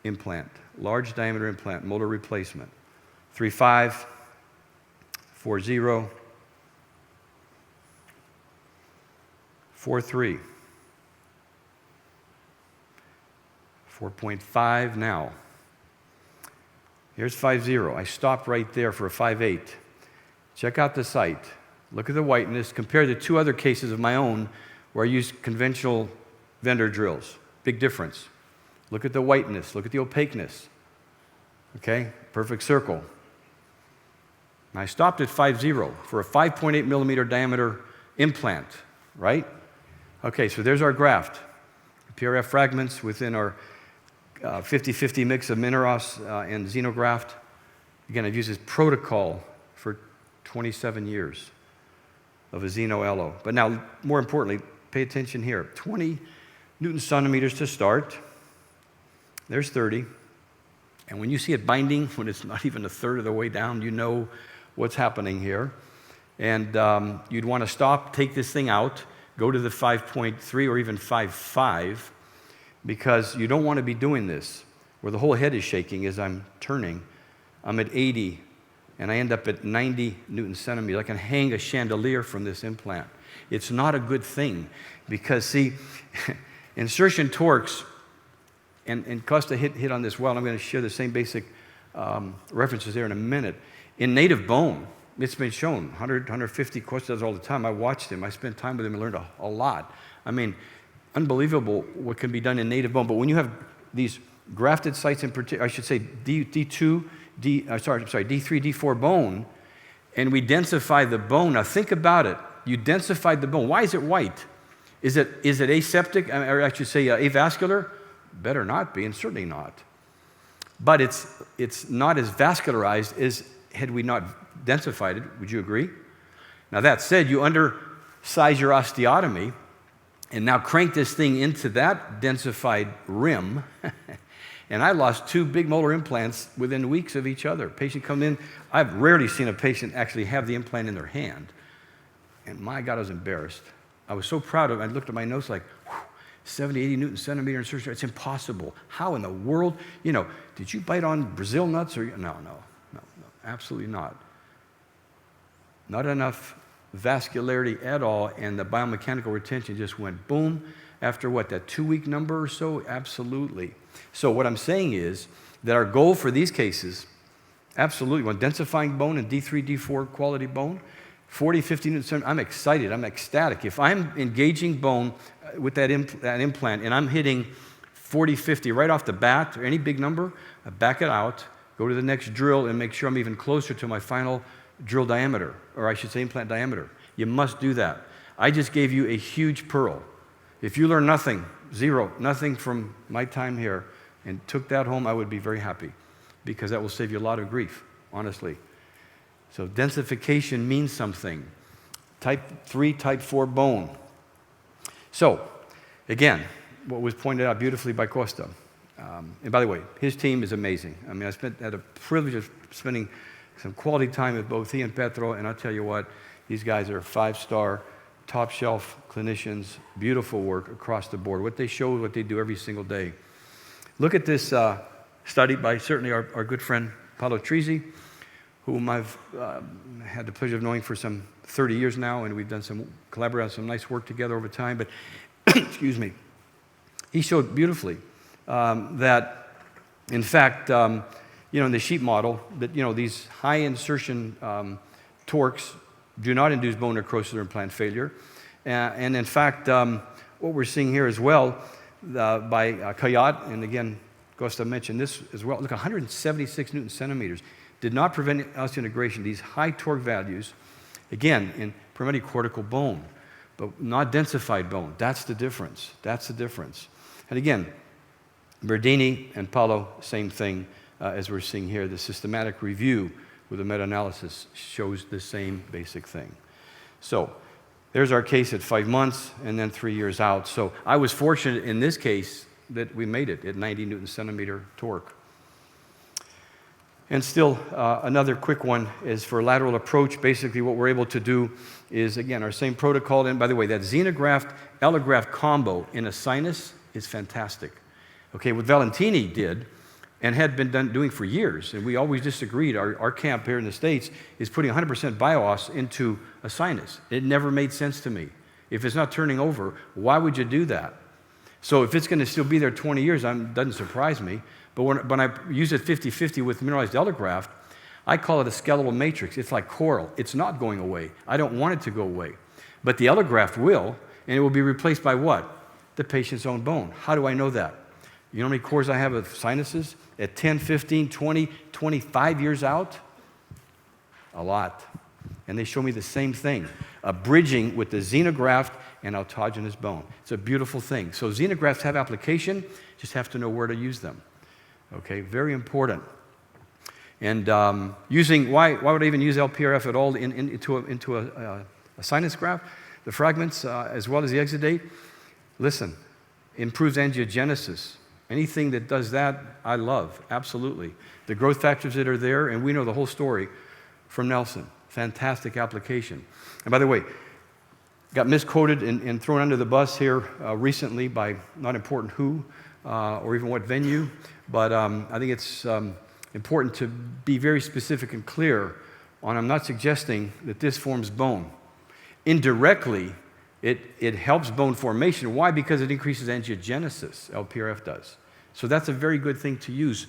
implant, large diameter implant, molar replacement. 3.5, 4.0, 4.3, 4.5 now. Here's 5.0. I stopped right there for a 5.8. Check out the site. Look at the whiteness. Compare the 2 other cases of my own where I used conventional vendor drills. Big difference. Look at the whiteness. Look at the opaqueness. Okay? Perfect circle. And I stopped at 5.0 for a 5.8 millimeter diameter implant, right? Okay, so there's our graft. PRF fragments within our 50-50 mix of Mineros and xenograft. Again, I've used this protocol for 27 years of a xeno-allo. But now, more importantly, pay attention here. 20 Newton centimeters to start. There's 30. And when you see it binding, when it's not even a third of the way down, you know what's happening here. And you'd want to stop, take this thing out, go to the 5.3 or even 5.5, because you don't want to be doing this where the whole head is shaking as I'm turning. I'm at 80, and I end up at 90 Newton centimeters. I can hang a chandelier from this implant. It's not a good thing, because, see, insertion torques, and Costa hit on this well. I'm going to share the same basic references there in a minute. In native bone, it's been shown, 100, 150, Costa does all the time. I watched him. I spent time with him and learned a lot. I mean, unbelievable what can be done in native bone. But when you have these grafted sites in particular, I should say D3, D4 bone, and we densify the bone. Now think about it. You densified the bone. Why is it white? Is it aseptic, or I should say avascular? Better not be, and certainly not. But it's not as vascularized as had we not densified it. Would you agree? Now that said, you undersize your osteotomy, and now crank this thing into that densified rim, and I lost 2 big molar implants within weeks of each other. Patient come in, I've rarely seen a patient actually have the implant in their hand, and my God, I was embarrassed. I was so proud of it. I looked at my notes like, 70, 80 Newton centimeter insertion, it's impossible. How in the world, did you bite on Brazil nuts? Or no, absolutely not. Not enough vascularity at all, and the biomechanical retention just went boom. After what, that 2-week number or so? Absolutely. So what I'm saying is that our goal for these cases, absolutely, when densifying bone and D3, D4 quality bone, 40, 50 Newton centimeters, I'm excited, I'm ecstatic. If I'm engaging bone with that implant and I'm hitting 40, 50 right off the bat, or any big number, I back it out, go to the next drill, and make sure I'm even closer to my final drill diameter, or I should say implant diameter. You must do that. I just gave you a huge pearl. If you learn nothing, zero, nothing from my time here, and took that home, I would be very happy, because that will save you a lot of grief, honestly. So densification means something. Type 3, type 4 bone. So, again, what was pointed out beautifully by Costa. And by the way, his team is amazing. I mean, had a privilege of spending some quality time with both he and Petro, and I'll tell you what, these guys are 5-star, top-shelf clinicians, beautiful work across the board. What they show, what they do every single day. Look at this study by certainly our good friend Paolo Trisi, whom I've had the pleasure of knowing for some 30 years now, and we've done collaborated on some nice work together over time. But, excuse me, he showed beautifully that, in fact, in the sheep model, that these high insertion torques do not induce bone necrosis or implant failure, and in fact, what we're seeing here as well, by Kayat, and again, Gustav mentioned this as well. Look, 176 Newton centimeters did not prevent osseointegration. These high torque values, again, in primarily cortical bone, but not densified bone. That's the difference. That's the difference. And again, Berdini and Paulo, same thing as we're seeing here. The systematic review with a meta-analysis shows the same basic thing. So there's our case at 5 months and then 3 years out. So I was fortunate in this case that we made it at 90 Newton centimeter torque. And still, another quick one is for lateral approach. Basically, what we're able to do is, again, our same protocol. And by the way, that xenograft-allograft combo in a sinus is fantastic. Okay, what Valentini did and had been doing for years, and we always disagreed, our camp here in the States is putting 100% bios into a sinus. It never made sense to me. If it's not turning over, why would you do that? So if it's going to still be there 20 years, it doesn't surprise me. But when I use it 50-50 with mineralized allograft, I call it a skeletal matrix. It's like coral. It's not going away. I don't want it to go away. But the allograft will, and it will be replaced by what? The patient's own bone. How do I know that? You know how many cores I have of sinuses? At 10, 15, 20, 25 years out? A lot. And they show me the same thing, a bridging with the xenograft and autogenous bone. It's a beautiful thing. So xenografts have application, just have to know where to use them. Okay, very important. And why would I even use LPRF at all into a sinus graft? The fragments as well as the exudate. Listen, improves angiogenesis. Anything that does that, I love, absolutely. The growth factors that are there, and we know the whole story from Nelson. Fantastic application. And by the way, got misquoted and thrown under the bus here recently by not important who or even what venue, but I think it's important to be very specific and clear on I'm not suggesting that this forms bone. Indirectly, it helps bone formation. Why? Because it increases angiogenesis, LPRF does. So that's a very good thing to use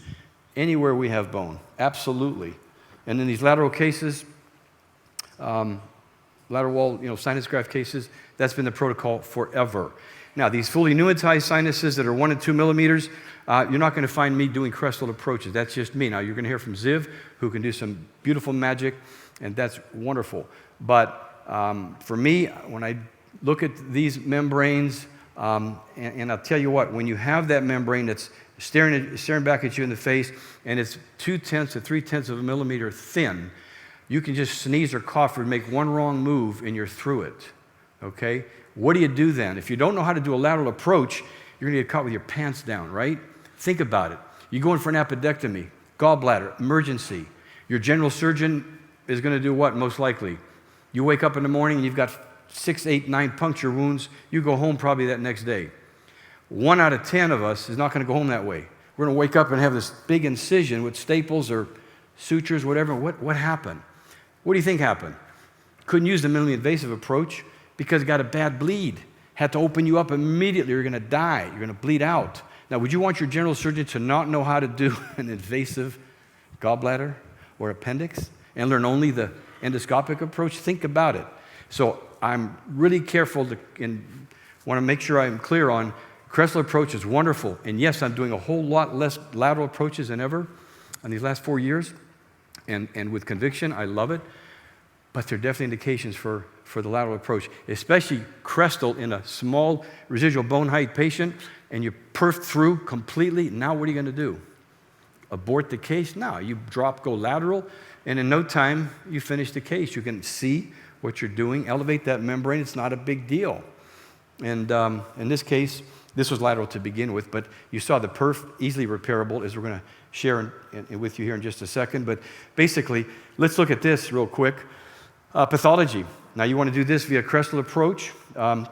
anywhere we have bone, absolutely. And in these lateral cases, lateral wall, sinus graft cases, that's been the protocol forever. Now, these fully pneumatized sinuses that are 1 and 2 millimeters, you're not going to find me doing crestal approaches. That's just me. Now, you're going to hear from Ziv, who can do some beautiful magic, and that's wonderful. But for me, when I look at these membranes, and I'll tell you what, when you have that membrane that's staring back at you in the face, and it's 0.2 to 0.3 of a millimeter thin, you can just sneeze or cough or make one wrong move, and you're through it. Okay? What do you do then? If you don't know how to do a lateral approach, you're going to get caught with your pants down, right? Think about it. You go in for an appendectomy, gallbladder, emergency. Your general surgeon is going to do what, most likely? You wake up in the morning and you've got 6, 8, 9 puncture wounds. You go home probably that next day. 1 out of 10 of us is not going to go home that way. We're going to wake up and have this big incision with staples or sutures, whatever. What happened? What do you think happened? Couldn't use the minimally invasive approach because it got a bad bleed. Had to open you up immediately. You're going to die. You're going to bleed out. Now, would you want your general surgeon to not know how to do an invasive gallbladder or appendix and learn only the endoscopic approach? Think about it. So I'm really careful and want to make sure I'm clear on crestal approach is wonderful. And yes, I'm doing a whole lot less lateral approaches than ever in these last 4 years. And with conviction, I love it. But there are definitely indications for the lateral approach, especially crestal in a small residual bone height patient, and you perf through completely. Now what are you going to do? Abort the case? No, you go lateral, and in no time, you finish the case. You can see what you're doing, elevate that membrane. It's not a big deal. And in this case, this was lateral to begin with, but you saw the perf, easily repairable, as we're going to share with you here in just a second. But basically, let's look at this real quick. Pathology. Now, you want to do this via crestal approach?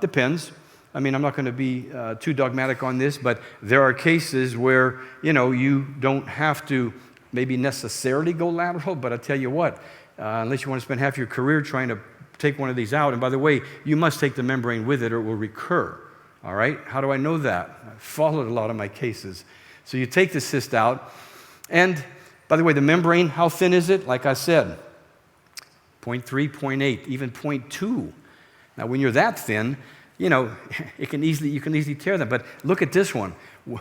Depends. I mean, I'm not going to be too dogmatic on this, but there are cases where, you don't have to maybe necessarily go lateral, but I'll tell you what, unless you want to spend half your career trying to take one of these out, and by the way, you must take the membrane with it or it will recur. All right? How do I know that? I've followed a lot of my cases. So you take the cyst out, and by the way, the membrane, how thin is it? Like I said, 0.3, 0.8, even 0.2. Now, when you're that thin, you know, you can easily tear them. But look at this one.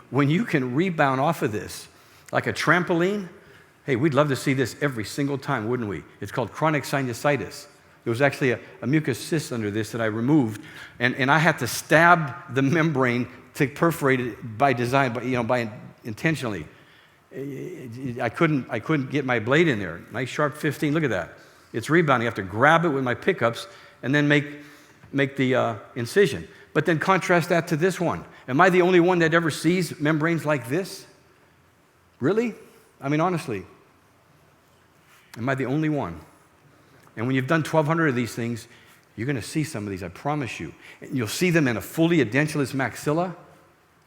When you can rebound off of this, like a trampoline, hey, we'd love to see this every single time, wouldn't we? It's called chronic sinusitis. There was actually a mucus cyst under this that I removed, and I had to stab the membrane to perforate it by design, by intentionally. I couldn't get my blade in there. Nice sharp 15. Look at that. It's rebounding. I have to grab it with my pickups and then make the incision. But then contrast that to this one. Am I the only one that ever sees membranes like this? Really? I mean, honestly. Am I the only one? And when you've done 1,200 of these things, you're going to see some of these, I promise you. And you'll see them in a fully edentulous maxilla.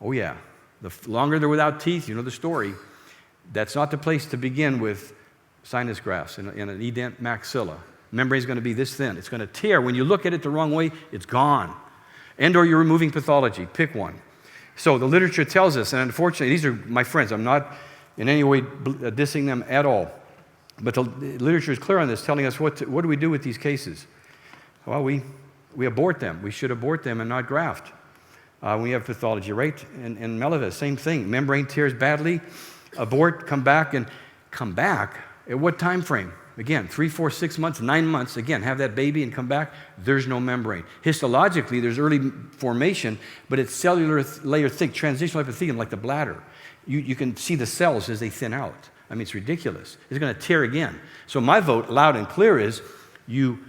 Oh, yeah. The longer they're without teeth, you know the story. That's not the place to begin with sinus grafts in an edent maxilla. Membrane is going to be this thin. It's going to tear. When you look at it the wrong way, it's gone. And or you're removing pathology. Pick one. So the literature tells us, and unfortunately, these are my friends. I'm not in any way dissing them at all. But the literature is clear on this, telling us what do we do with these cases? Well, we abort them. We should abort them and not graft. We have pathology, right? And Mellitus, same thing. Membrane tears badly, abort, come back at what time frame? Again, 3, 4, 6 months, 9 months. Again, have that baby and come back. There's no membrane. Histologically, there's early formation, but it's cellular layer thick, transitional epithelium like the bladder. You can see the cells as they thin out. I mean, it's ridiculous. It's going to tear again. So my vote, loud and clear, is you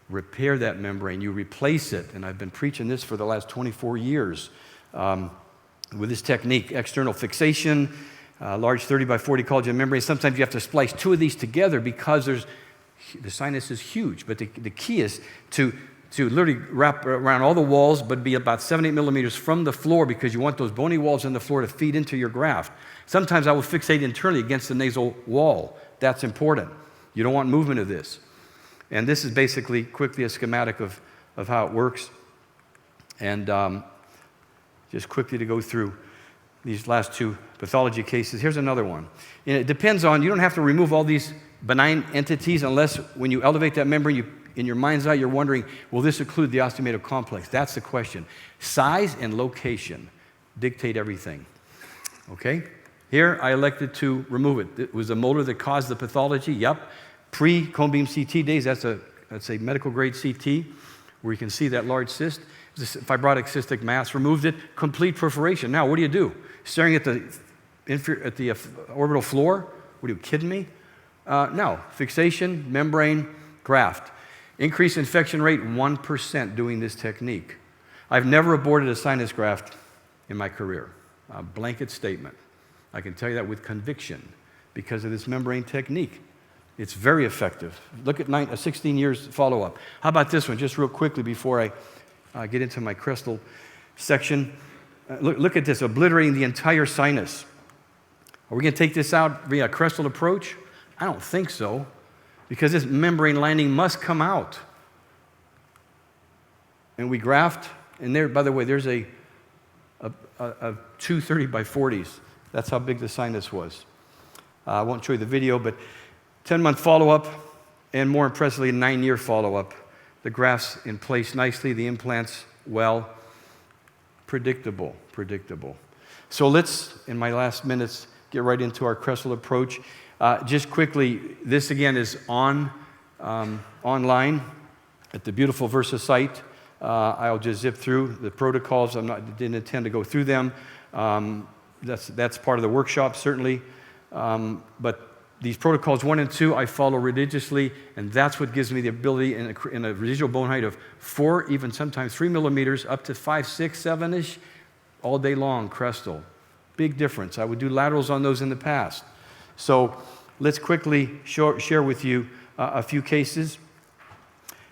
repair that membrane. You replace it. And I've been preaching this for the last 24 years with this technique, external fixation, large 30 by 40 collagen membrane. Sometimes you have to splice 2 of these together because the sinus is huge. But the key is to literally wrap around all the walls, but be about 7-8 millimeters from the floor because you want those bony walls in the floor to feed into your graft. Sometimes I will fixate internally against the nasal wall. That's important. You don't want movement of this. And this is basically quickly a schematic of how it works. And just quickly to go through these last 2 pathology cases. Here's another one. And it depends on, you don't have to remove all these benign entities unless when you elevate that membrane, in your mind's eye, you're wondering, will this include the osteomatal complex? That's the question. Size and location dictate everything. Okay? Here, I elected to remove it. It was a molar that caused the pathology. Yep. Pre-cone beam CT days, that's a medical grade CT where you can see that large cyst. It was a fibrotic cystic mass. Removed it. Complete perforation. Now, what do? Staring at the orbital floor? What are you kidding me? No. Fixation, membrane, graft. Increased infection rate 1% doing this technique. I've never aborted a sinus graft in my career. A blanket statement. I can tell you that with conviction because of this membrane technique. It's very effective. Look at 16 years follow-up. How about this one, just real quickly before I get into my crestal section. Look at this, obliterating the entire sinus. Are we going to take this out via a crestal approach? I don't think so, because this membrane lining must come out. And we graft, and there, by the way, there's a 2 30 by 40s. That's how big the sinus was. I won't show you the video, but 10-month follow-up, and more impressively, 9-year follow-up. The grafts in place nicely, the implants well. Predictable. So let's, in my last minutes, get right into our crestal approach. Just quickly, this again is online at the beautiful Versah site. I'll just zip through the protocols. Didn't intend to go through them. That's part of the workshop, certainly. But these protocols 1 and 2, I follow religiously, and that's what gives me the ability in a residual bone height of 4, even sometimes 3 millimeters, up to 5, 6, 7-ish, all day long, crestal. Big difference. I would do laterals on those in the past. So let's quickly share with you a few cases.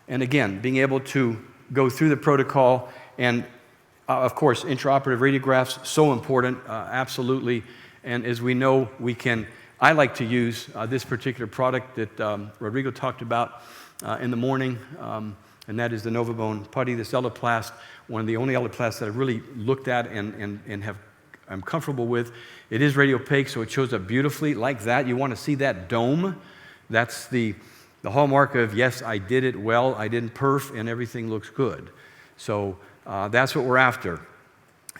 And again, being able to go through the protocol and, of course, intraoperative radiographs, so important, absolutely. And as we know, I like to use this particular product that Rodrigo talked about in the morning, and that is the Novabone putty, this Elaplast, one of the only Elaplasts that I've really looked at and I'm comfortable with. It is radiopaque, so it shows up beautifully like that. You want to see that dome. That's the hallmark of, yes, I did it well, I didn't perf, and everything looks good. So That's what we're after.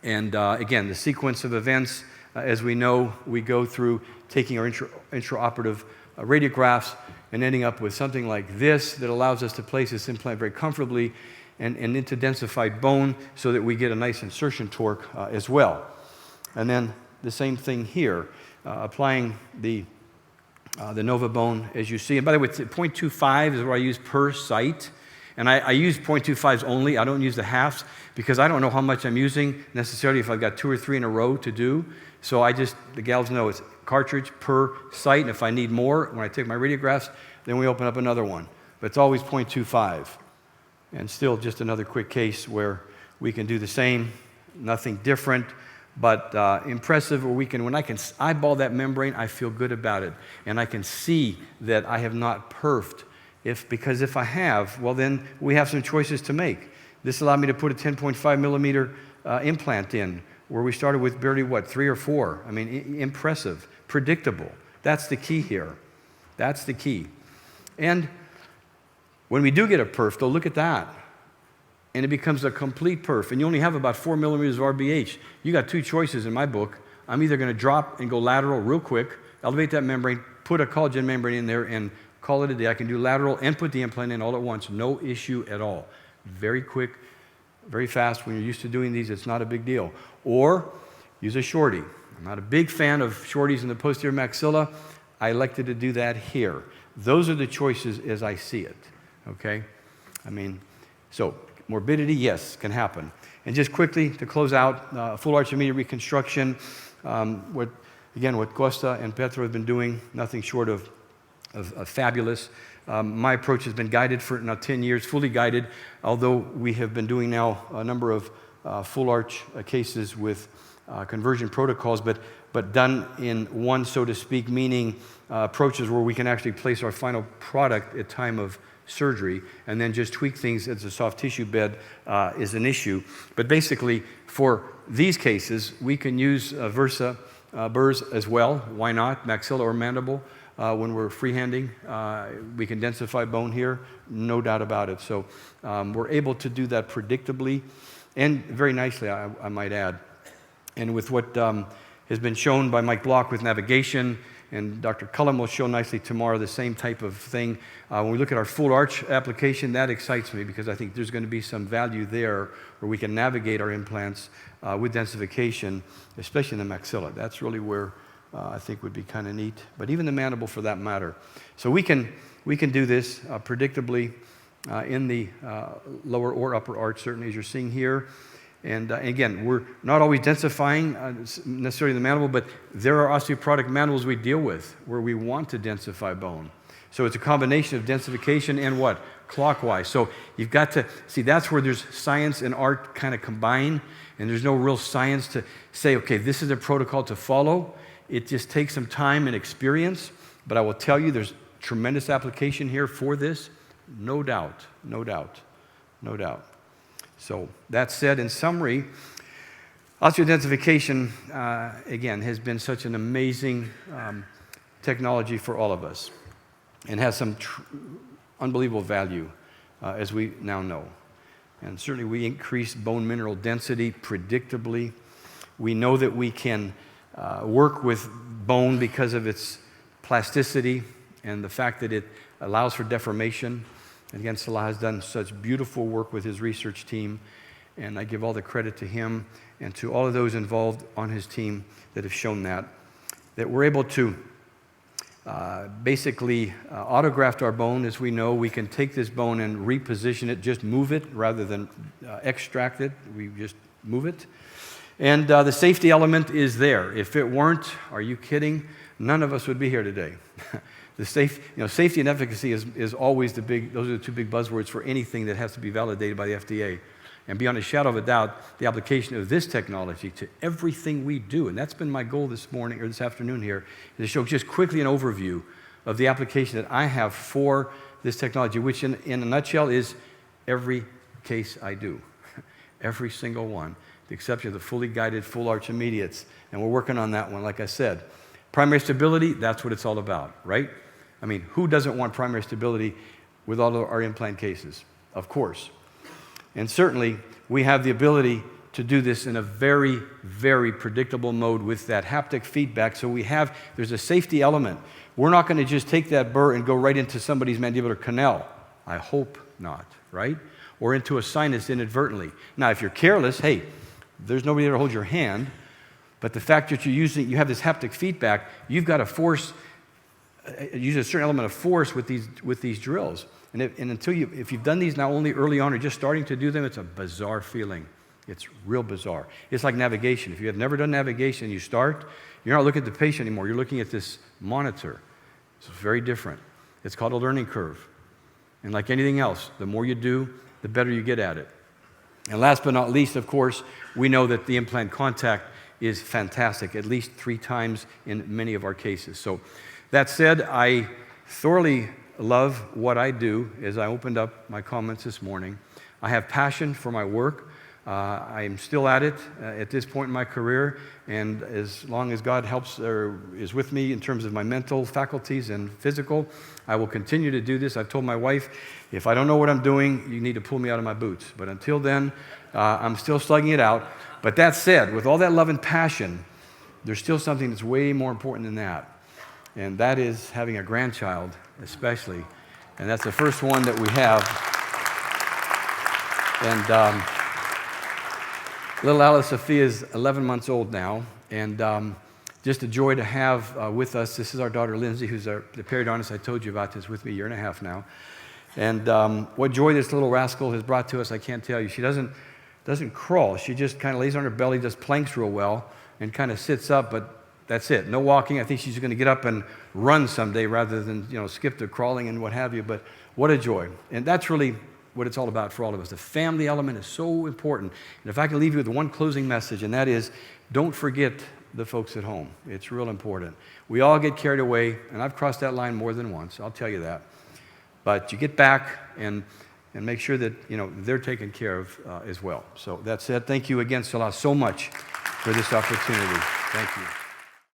And again, the sequence of events, as we know, we go through taking our intraoperative radiographs and ending up with something like this that allows us to place this implant very comfortably and into densified bone so that we get a nice insertion torque as well. And then the same thing here, applying the Nova bone, as you see. And by the way, 0.25 is what I use per site. And I use 0.25s only. I don't use the halves because I don't know how much I'm using necessarily if I've got 2 or 3 in a row to do. So the gals know it's cartridge per site. And if I need more, when I take my radiographs, then we open up another one. But it's always 0.25. And still just another quick case where we can do the same, nothing different, but impressive, where when I can eyeball that membrane, I feel good about it. And I can see that I have not perfed. Because if I have, well, then we have some choices to make. This allowed me to put a 10.5 millimeter implant in, where we started with barely, 3 or 4? I mean, impressive, predictable. That's the key here. That's the key. And when we do get a perf, though, look at that. And it becomes a complete perf. And you only have about 4 millimeters of RBH. You got 2 choices in my book. I'm either going to drop and go lateral real quick, elevate that membrane, put a collagen membrane in there, and call it a day. I can do lateral and put the implant in all at once. No issue at all. Very quick, very fast. When you're used to doing these, it's not a big deal. Or use a shorty. I'm not a big fan of shorties in the posterior maxilla. I elected to do that here. Those are the choices as I see it. Okay? I mean, so morbidity, yes, can happen. And just quickly to close out, full arch immediate reconstruction. What Costa and Petro have been doing, nothing short of fabulous. My approach has been guided for now 10 years, fully guided, although we have been doing now a number of full arch cases with conversion protocols, but done in one, so to speak, meaning approaches where we can actually place our final product at time of surgery and then just tweak things as a soft tissue bed is an issue. But basically, for these cases, we can use Versah burrs as well. Why not? Maxilla or mandible. When we're freehanding, we can densify bone here, no doubt about it. So we're able to do that predictably and very nicely, I might add. And with what has been shown by Mike Block with navigation, and Dr. Cullum will show nicely tomorrow the same type of thing. When we look at our full arch application, that excites me because I think there's going to be some value there where we can navigate our implants with densification, especially in the maxilla. That's really where I think would be kind of neat, but even the mandible for that matter. So we can do this predictably in the lower or upper arch, certainly as you're seeing here. And again, we're not always densifying necessarily the mandible, but there are osteoporotic mandibles we deal with where we want to densify bone. So it's a combination of densification and what? Clockwise. So you've got to see, that's where there's science and art kind of combine, and there's no real science to say, okay, this is a protocol to follow. It just takes some time and experience, but I will tell you there's tremendous application here for this, no doubt, no doubt, no doubt. So that said, in summary, osseodensification, again, has been such an amazing technology for all of us and has some unbelievable value, as we now know. And certainly we increase bone mineral density predictably. We know that we can work with bone because of its plasticity and the fact that it allows for deformation. And again, Salah has done such beautiful work with his research team, and I give all the credit to him and to all of those involved on his team that have shown that we're able to basically autograft our bone. As we know, we can take this bone and reposition it, just move it rather than extract it. We just move it. And the safety element is there. If it weren't, are you kidding? None of us would be here today. Safety and efficacy is always those are the two big buzzwords for anything that has to be validated by the FDA. And beyond a shadow of a doubt, the application of this technology to everything we do, and that's been my goal this morning or this afternoon here, is to show just quickly an overview of the application that I have for this technology, which in a nutshell is every case I do, every single one, with the exception of the fully guided full arch immediates. And we're working on that one, like I said. Primary stability, that's what it's all about, right? I mean, who doesn't want primary stability with all of our implant cases? Of course. And certainly, we have the ability to do this in a very, very predictable mode with that haptic feedback. So there's a safety element. We're not going to just take that burr and go right into somebody's mandibular canal. I hope not, right? Or into a sinus inadvertently. Now, if you're careless, hey, there's nobody there to hold your hand, but the fact that you have this haptic feedback, you've got to use a certain element of force with these drills. And if you've done these now only early on or just starting to do them, it's a bizarre feeling. It's real bizarre. It's like navigation. If you have never done navigation and you start, you're not looking at the patient anymore. You're looking at this monitor. It's very different. It's called a learning curve. And like anything else, the more you do, the better you get at it. And last but not least, of course, we know that the implant contact is fantastic, at least 3 times in many of our cases. So that said, I thoroughly love what I do. As I opened up my comments this morning, I have passion for my work. I am still at it at this point in my career, and as long as God helps or is with me in terms of my mental faculties and physical, I will continue to do this. I've told my wife, if I don't know what I'm doing, you need to pull me out of my boots. But until then, I'm still slugging it out. But that said, with all that love and passion, there's still something that's way more important than that, and that is having a grandchild, especially. And that's the first one that we have. And little Alice Sophia is 11 months old now, and just a joy to have with us. This is our daughter Lindsay, who's the periodontist. I told you about this, with me a year and a half now. And what joy this little rascal has brought to us, I can't tell you. She doesn't crawl. She just kind of lays on her belly, does planks real well, and kind of sits up, but that's it. No walking. I think she's going to get up and run someday rather than skip to crawling and what have you. But what a joy. And that's really what it's all about for all of us. The family element is so important. And if I can leave you with one closing message, and that is, don't forget the folks at home. It's real important. We all get carried away, and I've crossed that line more than once, I'll tell you that. But you get back and make sure that they're taken care of as well. So that said, thank you again, Salah, so much for this opportunity. Thank you.